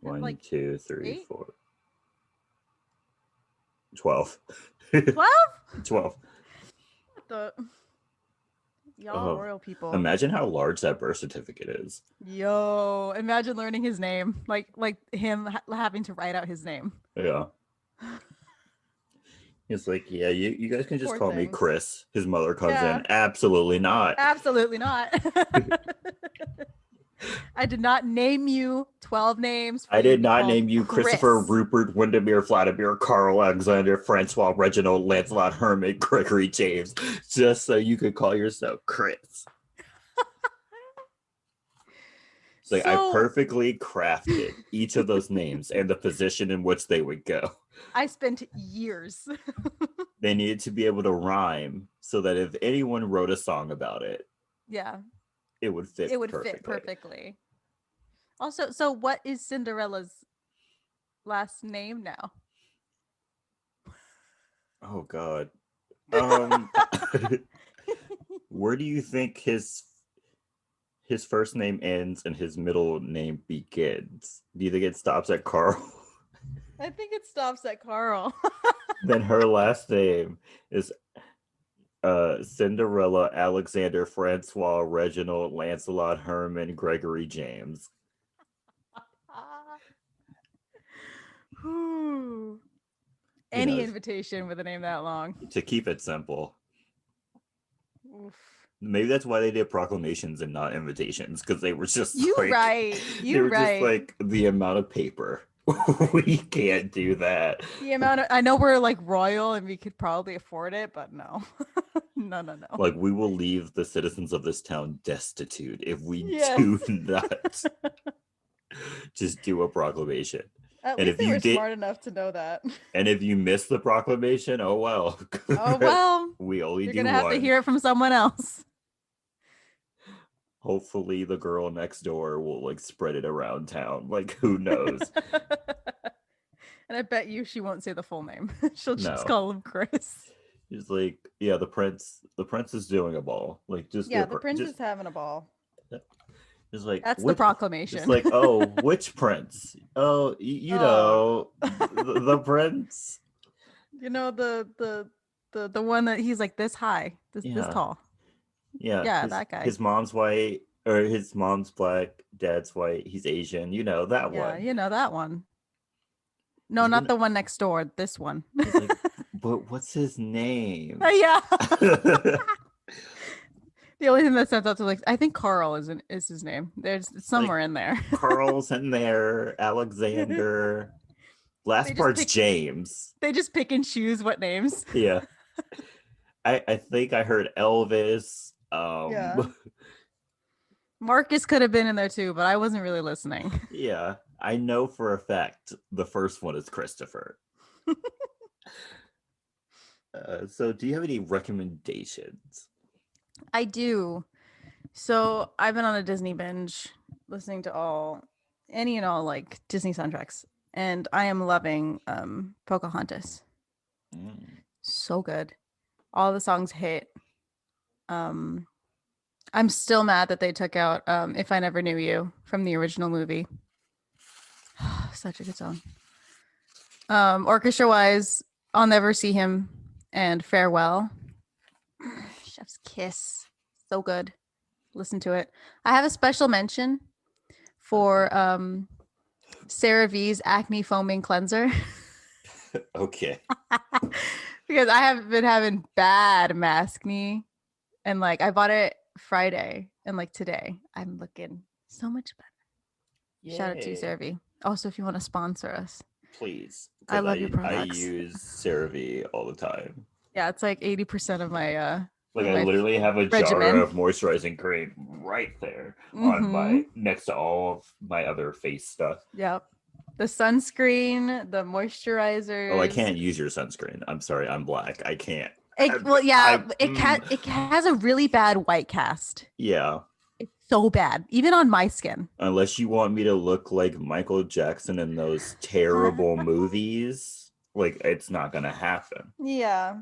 1, like 2, 3, 8? 4. 12. 12? 12. Y'all royal people. Imagine how large that birth certificate is. Yo, imagine learning his name. Like him having to write out his name. Yeah. He's like, yeah, you guys can just Poor call me thing. Chris. His mother comes Yeah. in. Absolutely not. Absolutely not. I did not name you 12 names. I did not name you Christopher Rupert Windermere Vladimir Carl Alexander Francois Reginald Lancelot Herman Gregory James just so you could call yourself Chris. So I perfectly crafted each of those names and the position in which they would go. I spent years. They needed to be able to rhyme so that if anyone wrote a song about it, yeah, it would fit. Fit perfectly. Also, so what is Cinderella's last name now? Oh God. Where do you think his first name ends and his middle name begins? Do you think it stops at Carl? I think it stops at Carl. Then her last name is Cinderella Alexander Francois Reginald Lancelot Herman Gregory James. Any invitation with a name that long. To keep it simple. Oof. Maybe that's why they did proclamations and not invitations, because they were just just like the amount of paper. We can't do that. The amount of, I know we're like royal and we could probably afford it, but no. No. Like, we will leave the citizens of this town destitute if we do not just do a proclamation. At least they were smart enough to know that. And if you miss the proclamation, oh well. Oh well. We only You're do one. You're gonna have to hear it from someone else. Hopefully the girl next door will like spread it around town. Like, who knows? And I bet you she won't say the full name. She'll just call him Chris. He's like, yeah, the prince is doing a ball. Like, just the prince is having a ball. It's like, that's the proclamation. It's like, oh, which prince? Oh, you know, the prince. You know, the one that he's like this high, this tall. Yeah, that guy. His mom's white, or his mom's black, dad's white. He's Asian. You know that one. Yeah, you know that one. No, not the one next door. This one. I was like, but what's his name? Yeah. The only thing that stands out to like, I think Carl is his name. There's somewhere in there. Carl's in there. Alexander. Last part's James. They just pick and choose what names. Yeah. I think I heard Elvis. Yeah. Marcus could have been in there too, but I wasn't really listening. Yeah. I know for a fact the first one is Christopher. So do you have any recommendations? I do. So I've been on a Disney binge listening to any and all like Disney soundtracks. And I am loving Pocahontas. So good. All the songs hit. I'm still mad that they took out If I Never Knew You from the original movie. Such a good song. Orchestra wise, I'll Never See Him and Farewell. Chef's Kiss. So good. Listen to it. I have a special mention for Cerav's Acne Foaming Cleanser. Okay. Because I have been having bad maskne, and like I bought it Friday, and like today I'm looking so much better. Yay. Shout out to you, Cerave. Also, if you want to sponsor us, please. I love your products. I use Cerave all the time. Yeah, it's like 80% of my like I literally have a jar of moisturizing cream right there on my next to all of my other face stuff. Yep. The sunscreen, the moisturizer. Oh, I can't use your sunscreen. I'm sorry, I'm black. I can't. It has a really bad white cast. Yeah. It's so bad, even on my skin. Unless you want me to look like Michael Jackson in those terrible movies, like it's not gonna happen. Yeah.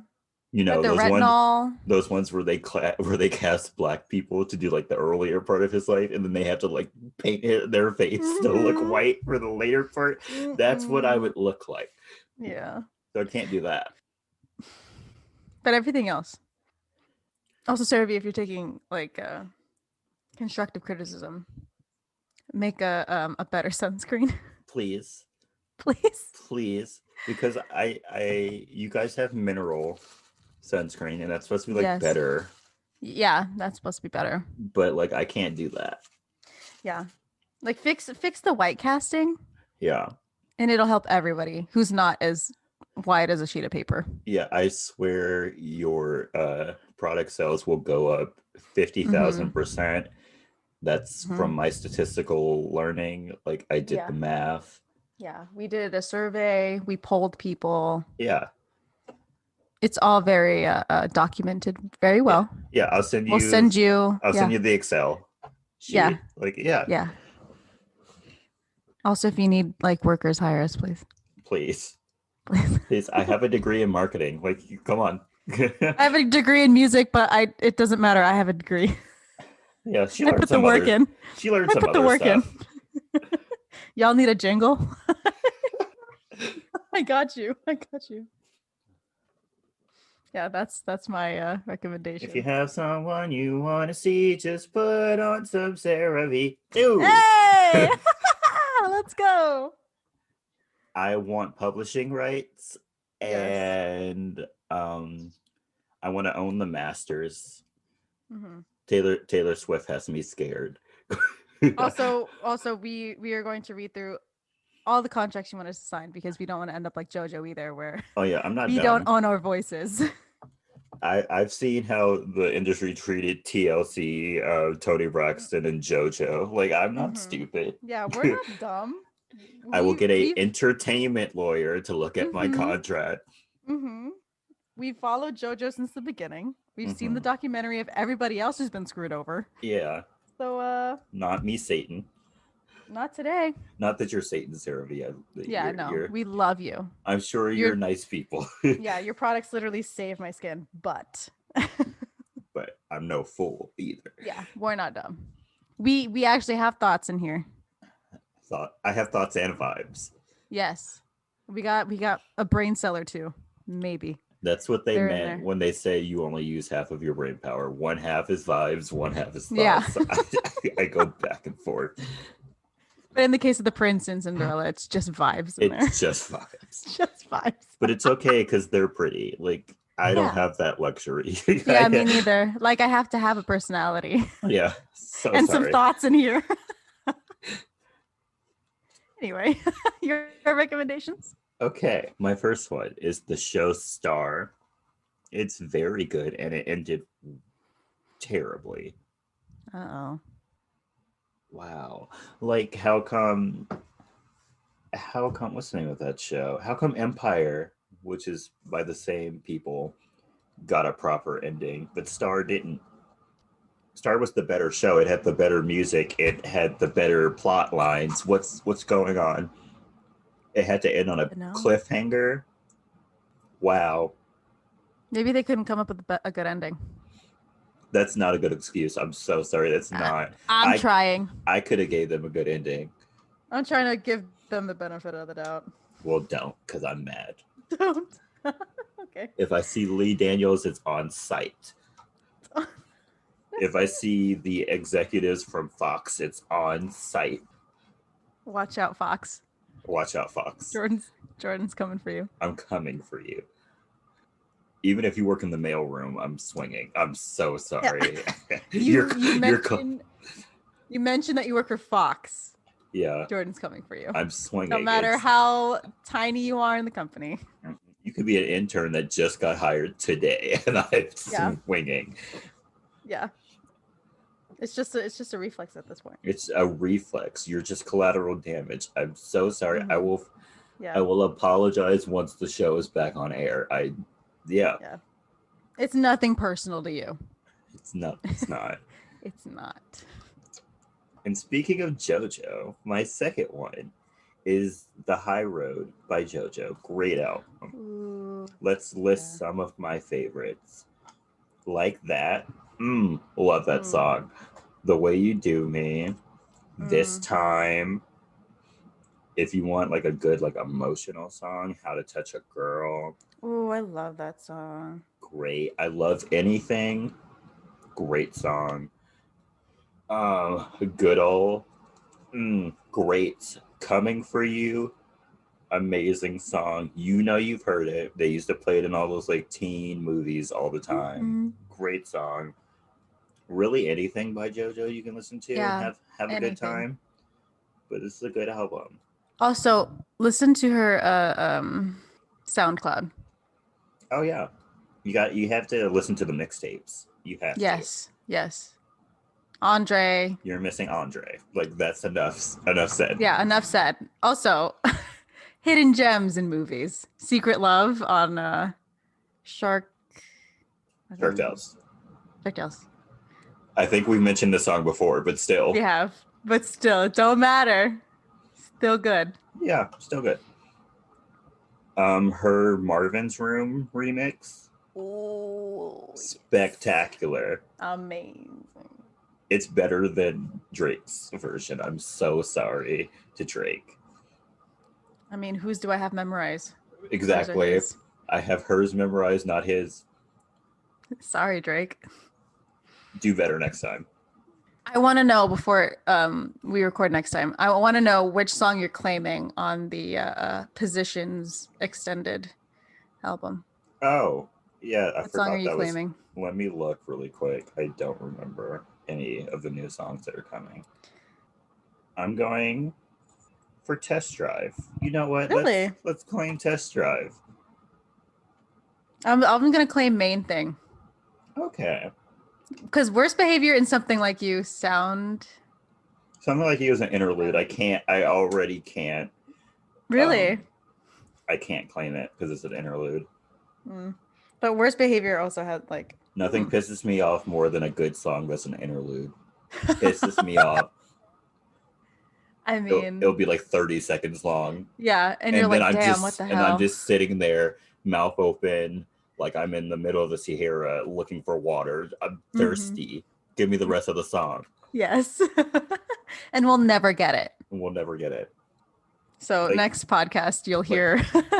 You know, those ones where they cast black people to do like the earlier part of his life, and then they have to like paint their face to look white for the later part. That's what I would look like. Yeah. So I can't do that. But everything else. Also, Cerave, if you're taking like constructive criticism, make a better sunscreen. Please. Please. Because you guys have mineral sunscreen, and that's supposed to be like better. Yeah, that's supposed to be better. But like I can't do that. Yeah. Like fix the white casting. Yeah. And it'll help everybody who's not as white as a sheet of paper. Yeah, I swear your product sales will go up 50,000%. That's from my statistical learning. Like I did the math. Yeah, we did a survey. We polled people. Yeah. It's all very documented very well. Yeah, I'll send you. I'll send you the Excel sheet. Yeah. Yeah. Also, if you need like workers, hire us, please. Please. I have a degree in marketing. Like, come on. I have a degree in music, but it doesn't matter. I have a degree. Yeah, she learned some work in. She learned some other stuff. Y'all need a jingle? I got you. Yeah, that's my recommendation. If you have someone you want to see, just put on some Cerave. Dude. Hey! Let's go. I want publishing rights, and I want to own the masters. Taylor Swift has me scared. also, we are going to read through all the contracts you want us to sign, because we don't want to end up like JoJo either, where I'm not. We don't own our voices. I've seen how the industry treated TLC, Tony Braxton, and JoJo. Like, I'm not stupid. Yeah, we're not dumb. I will get an entertainment lawyer to look at my contract. We've followed JoJo since the beginning. We've seen the documentary of everybody else who's been screwed over. Yeah. So not me, Satan. Not today. Not that you're Satan, Cerave. We love you. I'm sure you're nice people. Yeah, your products literally save my skin, but but I'm no fool either. Yeah, we're not dumb. We actually have thoughts in here. I have thoughts and vibes. Yes. We got a brain cell or two, maybe. That's what they meant when they say you only use half of your brain power. One half is vibes, one half is thoughts. Yeah. I go back and forth. But in the case of the prince in Cinderella, it's just vibes in there. It's just vibes. It's just vibes. But it's okay because they're pretty. Like, I don't Yeah. have that luxury. Yeah, me neither. Like I have to have a personality Yeah, so and some sorry. thoughts in here. Anyway, your recommendations? Okay, my first one is the show Star. It's very good and it ended terribly. Uh-oh. Wow. Like how come what's the name of that show? How come Empire, which is by the same people, got a proper ending, but Star didn't? Star was the better show. It had the better music. It had the better plot lines. What's going on? It had to end on a No. cliffhanger. Wow. Maybe they couldn't come up with a good ending. That's not a good excuse. I'm so sorry. That's not. I'm trying. I could have gave them a good ending. I'm trying to give them the benefit of the doubt. Well, don't, because I'm mad. Don't. Okay. If I see Lee Daniels, it's on site. If I see the executives from Fox, it's on site. Watch out, Fox. Watch out, Fox. Jordan's coming for you. I'm coming for you. Even if you work in the mailroom, I'm swinging. I'm so sorry. Yeah. You mentioned that you work for Fox. Yeah. Jordan's coming for you. I'm swinging. No matter how tiny you are in the company. You could be an intern that just got hired today, and I'm swinging. Yeah. It's just a reflex at this point. It's a reflex. You're just collateral damage. I'm so sorry. Mm-hmm. I will apologize once the show is back on air. Yeah. It's nothing personal to you. It's not. It's not. It's not. And speaking of JoJo, my second one is The High Road by JoJo. Great album. Ooh, Let's list some of my favorites. Like That. Love that song. The Way You Do Me. This Time. If you want like a good like emotional song, How to Touch a Girl. Oh, I love that song. Great. I Love Anything. Great song. Good Old. Great. Coming for You. Amazing song. You know you've heard it. They used to play it in all those like teen movies all the time. Great song. Really anything by JoJo you can listen to and have a good time. But this is a good album. Also, listen to her SoundCloud. Oh yeah. You have to listen to the mixtapes. You have to. Yes. Andre. You're missing Andre. Like that's enough said. Yeah, enough said. Also, hidden gems in movies. Secret Love on Shark Tales. I think we mentioned this song before, but still. We have. But still, it don't matter. Still good. Yeah, still good. Her Marvin's Room remix. Oh, spectacular. Amazing. It's better than Drake's version. I'm so sorry to Drake. I mean, whose do I have memorized? Exactly. I have hers memorized, not his. Sorry, Drake. Do better next time. I want to know before we record next time. I want to know which song you're claiming on the Positions Extended album. Oh, yeah. I what forgot song are you that claiming? Let me look really quick. I don't remember any of the new songs that are coming. I'm going for Test Drive. You know what? Really? Let's claim Test Drive. I'm going to claim Main Thing. Okay. Because Worst Behavior and Something Like You sound... Something Like You is an interlude. I already can't. Really? I can't claim it because it's an interlude. But Worst Behavior also had like... Nothing pisses me off more than a good song that's an interlude. Pisses me off. I mean... It'll be like 30 seconds long. Yeah, and you're like, damn, what the hell? And I'm just sitting there, mouth open, like I'm in the middle of the Sahara looking for water. I'm thirsty. Give me the rest of the song. Yes. And we'll never get it. So next podcast, you'll hear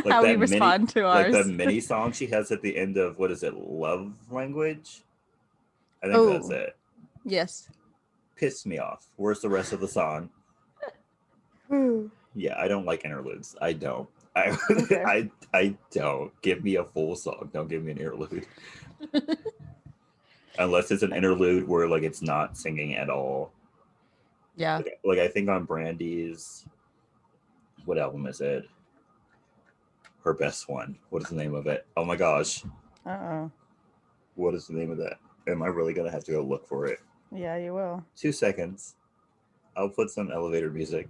how we respond to ours. Like that mini song she has at the end of, what is it, Love Language? I think that's it. Yes. Pissed me off. Where's the rest of the song? Yeah, I don't like interludes. I don't. I Okay. I don't. Give me a full song. Don't give me an interlude. Unless it's an interlude where like it's not singing at all. Yeah. Like I think on Brandy's, what album is it? Her best one. What is the name of it? Oh my gosh. Uh-oh. What is the name of that? Am I really gonna have to go look for it? Yeah, you will. 2 seconds. I'll put some elevator music.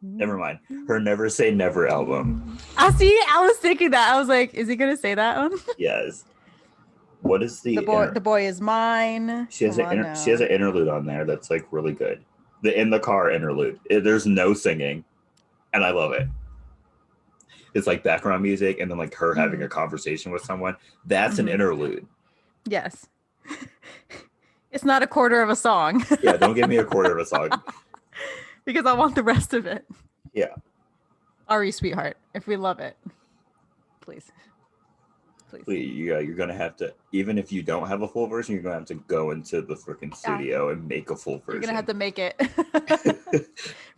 Never mind. Her Never Say Never album. I see. I was thinking that. I was like, is he gonna say that one? Yes. What is the The boy is mine. She has she has an interlude on there that's like really good. The in the car interlude. There's no singing, and I love it. It's like background music, and then like her having a conversation with someone. That's an interlude. Yes. It's not a quarter of a song. Yeah, don't give me a quarter of a song. Because I want the rest of it. Yeah. Ari, sweetheart, if we love it, please. Yeah, you're gonna have to, even if you don't have a full version, you're gonna have to go into the freaking studio and make a full version. You're gonna have to make it.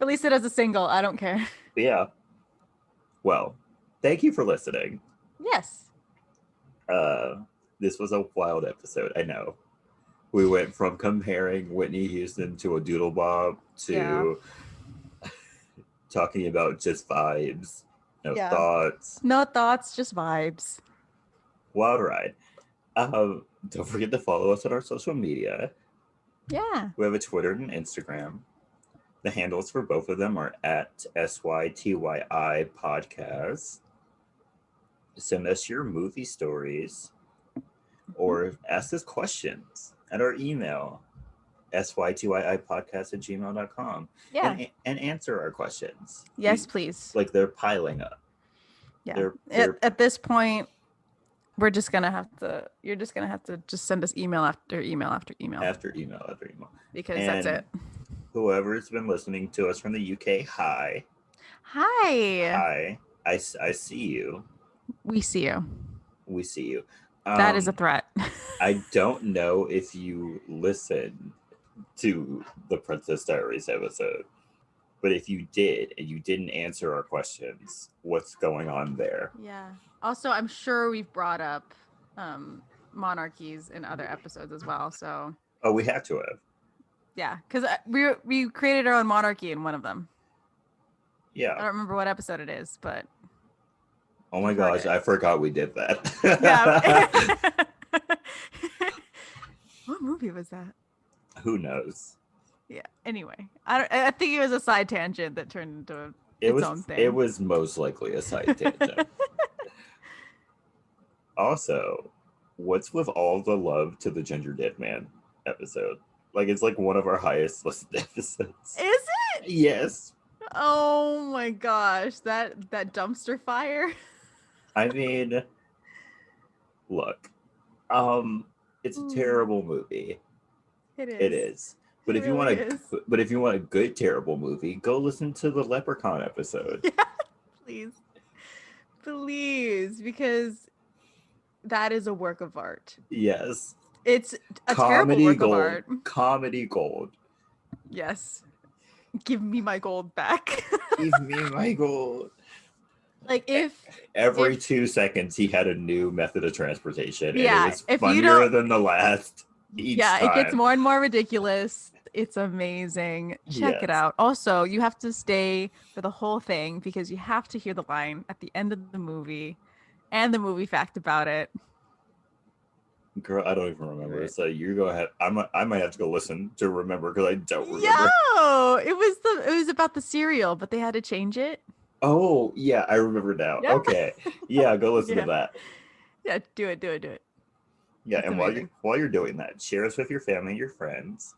Release it as a single. I don't care. Yeah. Well, thank you for listening. Yes. This was a wild episode. I know. We went from comparing Whitney Houston to a doodle bob to talking about just vibes, no thoughts. No thoughts, just vibes. Wild ride. Don't forget to follow us on our social media. Yeah. We have a Twitter and Instagram. The handles for both of them are at SYTYI Podcast. Send us your movie stories or ask us questions at our email, sytyipodcast@gmail.com. Yeah. And answer our questions. Yes, please. Like they're piling up. Yeah. At this point, we're just gonna have to. You're just gonna have to just send us email after email after email. After email after email. Because that's it. Whoever's been listening to us from the UK, hi. Hi. I see you. We see you. We see you. That is a threat. I don't know if you listen to the Princess Diaries episode, but if you did and you didn't answer our questions, what's going on there? Yeah. Also, I'm sure we've brought up monarchies in other episodes as well. So. Oh, we have to have. Yeah, because we created our own monarchy in one of them. Yeah. I don't remember what episode it is, but. Oh my gosh, I forgot we did that. Yeah. What movie was that? Who knows? Yeah. Anyway, I think it was a side tangent that turned into its own thing. It was most likely a side tangent. Also, what's with all the love to the Ginger Dead Man episode? Like, it's like one of our highest listened episodes. Is it? Yes. Oh my gosh, that dumpster fire. I mean, look, it's a terrible movie. It is. It is. But if you want a good terrible movie, go listen to the Leprechaun episode. Yeah, please, because that is a work of art. Yes. It's a terrible work of art. Comedy gold. Yes. Give me my gold back. Give me my gold. Like if 2 seconds he had a new method of transportation. Yeah, and it was funnier than the last. Each time. It gets more and more ridiculous. It's amazing. Check it out. Also, you have to stay for the whole thing because you have to hear the line at the end of the movie and the movie fact about it. Girl, I don't even remember. Right. So you go ahead. I might have to go listen to remember because I don't remember. No, it was about the cereal, but they had to change it. Oh yeah, I remember now. Yep. Okay, yeah, go listen to that. Yeah, do it. Yeah, that's and amazing. while you're doing that, share us with your family and your friends.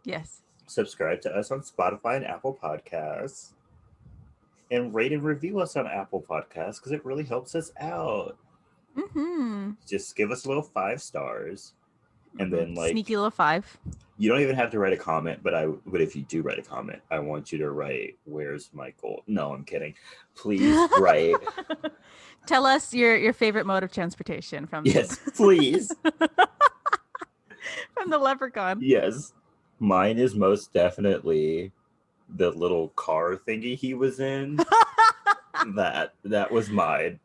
Yes. Subscribe to us on Spotify and Apple Podcasts, and rate and review us on Apple Podcasts because it really helps us out. Mm-hmm. Just give us a little 5 stars, and then like sneaky little 5. You don't even have to write a comment, but if you do write a comment, I want you to write, "Where's my gold?" No, I'm kidding. Please write. Tell us your favorite mode of transportation from yes, please. From the Leprechaun. Yes, mine is most definitely the little car thingy he was in. That was mine.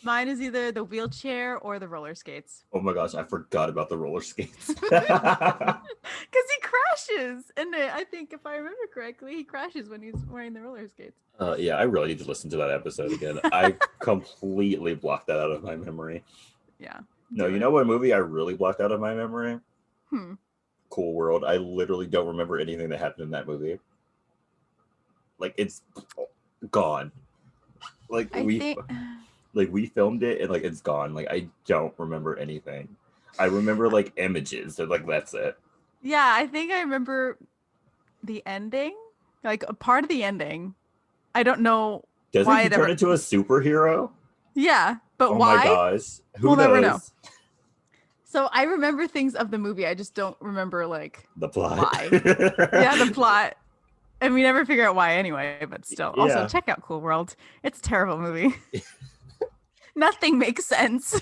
Mine is either the wheelchair or the roller skates. Oh my gosh, I forgot about the roller skates. Because he crashes in it. I think if I remember correctly, he crashes when he's wearing the roller skates. Yeah, I really need to listen to that episode again. I completely blocked that out of my memory. Yeah. No, you know what movie I really blocked out of my memory? Hmm. Cool World. I literally don't remember anything that happened in that movie. Like, it's gone. Like we filmed it and like it's gone. Like, I don't remember anything. I remember like images. So like that's it. Yeah, I think I remember the ending, like a part of the ending. I don't know Doesn't why he turn into a superhero? Yeah, but Oh why? my gosh. Who we'll knows? Never know. So I remember things of the movie. I just don't remember like the plot. Why? Yeah, the plot. And we never figure out why anyway, but still. Yeah. Also, check out Cool World. It's a terrible movie. Nothing makes sense.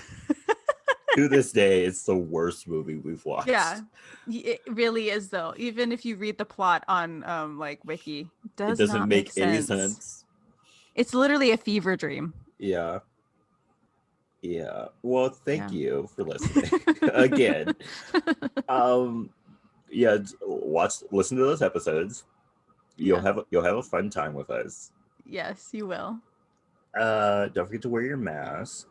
To this day, it's the worst movie we've watched. Yeah, it really is though. Even if you read the plot on like Wiki, it doesn't not make any sense. It's literally a fever dream. Yeah. Yeah. Well, thank you for listening again. Yeah, listen to those episodes. You'll have a fun time with us. Yes, you will. Don't forget to wear your mask.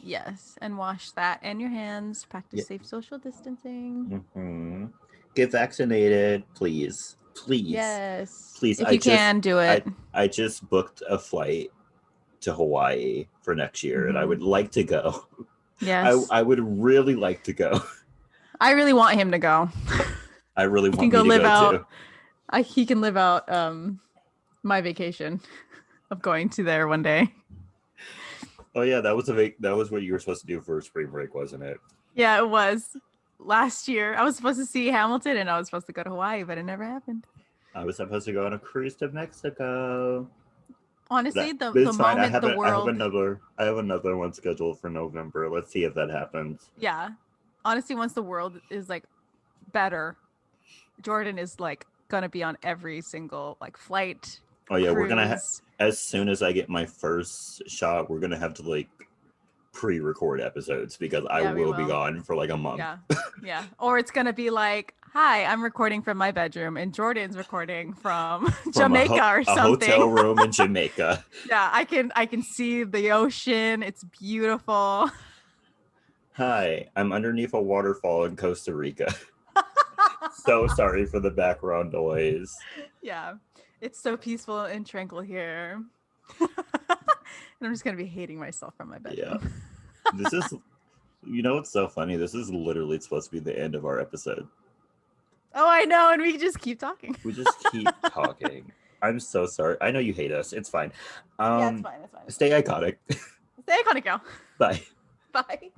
Yes, and wash that and your hands. Practice safe social distancing. Mm-hmm. Get vaccinated, please. Please. Yes. Please. If you can, do it. I just booked a flight to Hawaii for next year, and I would like to go. Yes. I would really like to go. I really want him to go. I really want him to go too. He can live out my vacation of going to there one day. Oh yeah, that was what you were supposed to do for spring break, wasn't it? Yeah, it was. Last year, I was supposed to see Hamilton, and I was supposed to go to Hawaii, but it never happened. I was supposed to go on a cruise to Mexico. Honestly, the moment the world... I have another one scheduled for November. Let's see if that happens. Yeah. Honestly, once the world is like better, Jordan is like gonna be on every single like flight. Oh yeah, cruise. We're gonna as soon as I get my first shot, we're gonna have to like pre-record episodes because I will be gone for like a month. Yeah. Or it's gonna be like, hi, I'm recording from my bedroom and Jordan's recording from Jamaica or something. A hotel room in Jamaica. Yeah, I can see the ocean. It's beautiful. Hi, I'm underneath a waterfall in Costa Rica. So sorry for the background noise. Yeah, it's so peaceful and tranquil here. And I'm just going to be hating myself from my bedroom. Yeah. This is, what's so funny? This is literally supposed to be the end of our episode. Oh, I know. And we just keep talking. We just keep talking. I'm so sorry. I know you hate us. It's fine. Yeah, it's fine. Stay iconic. Stay iconic, girl. Bye. Bye.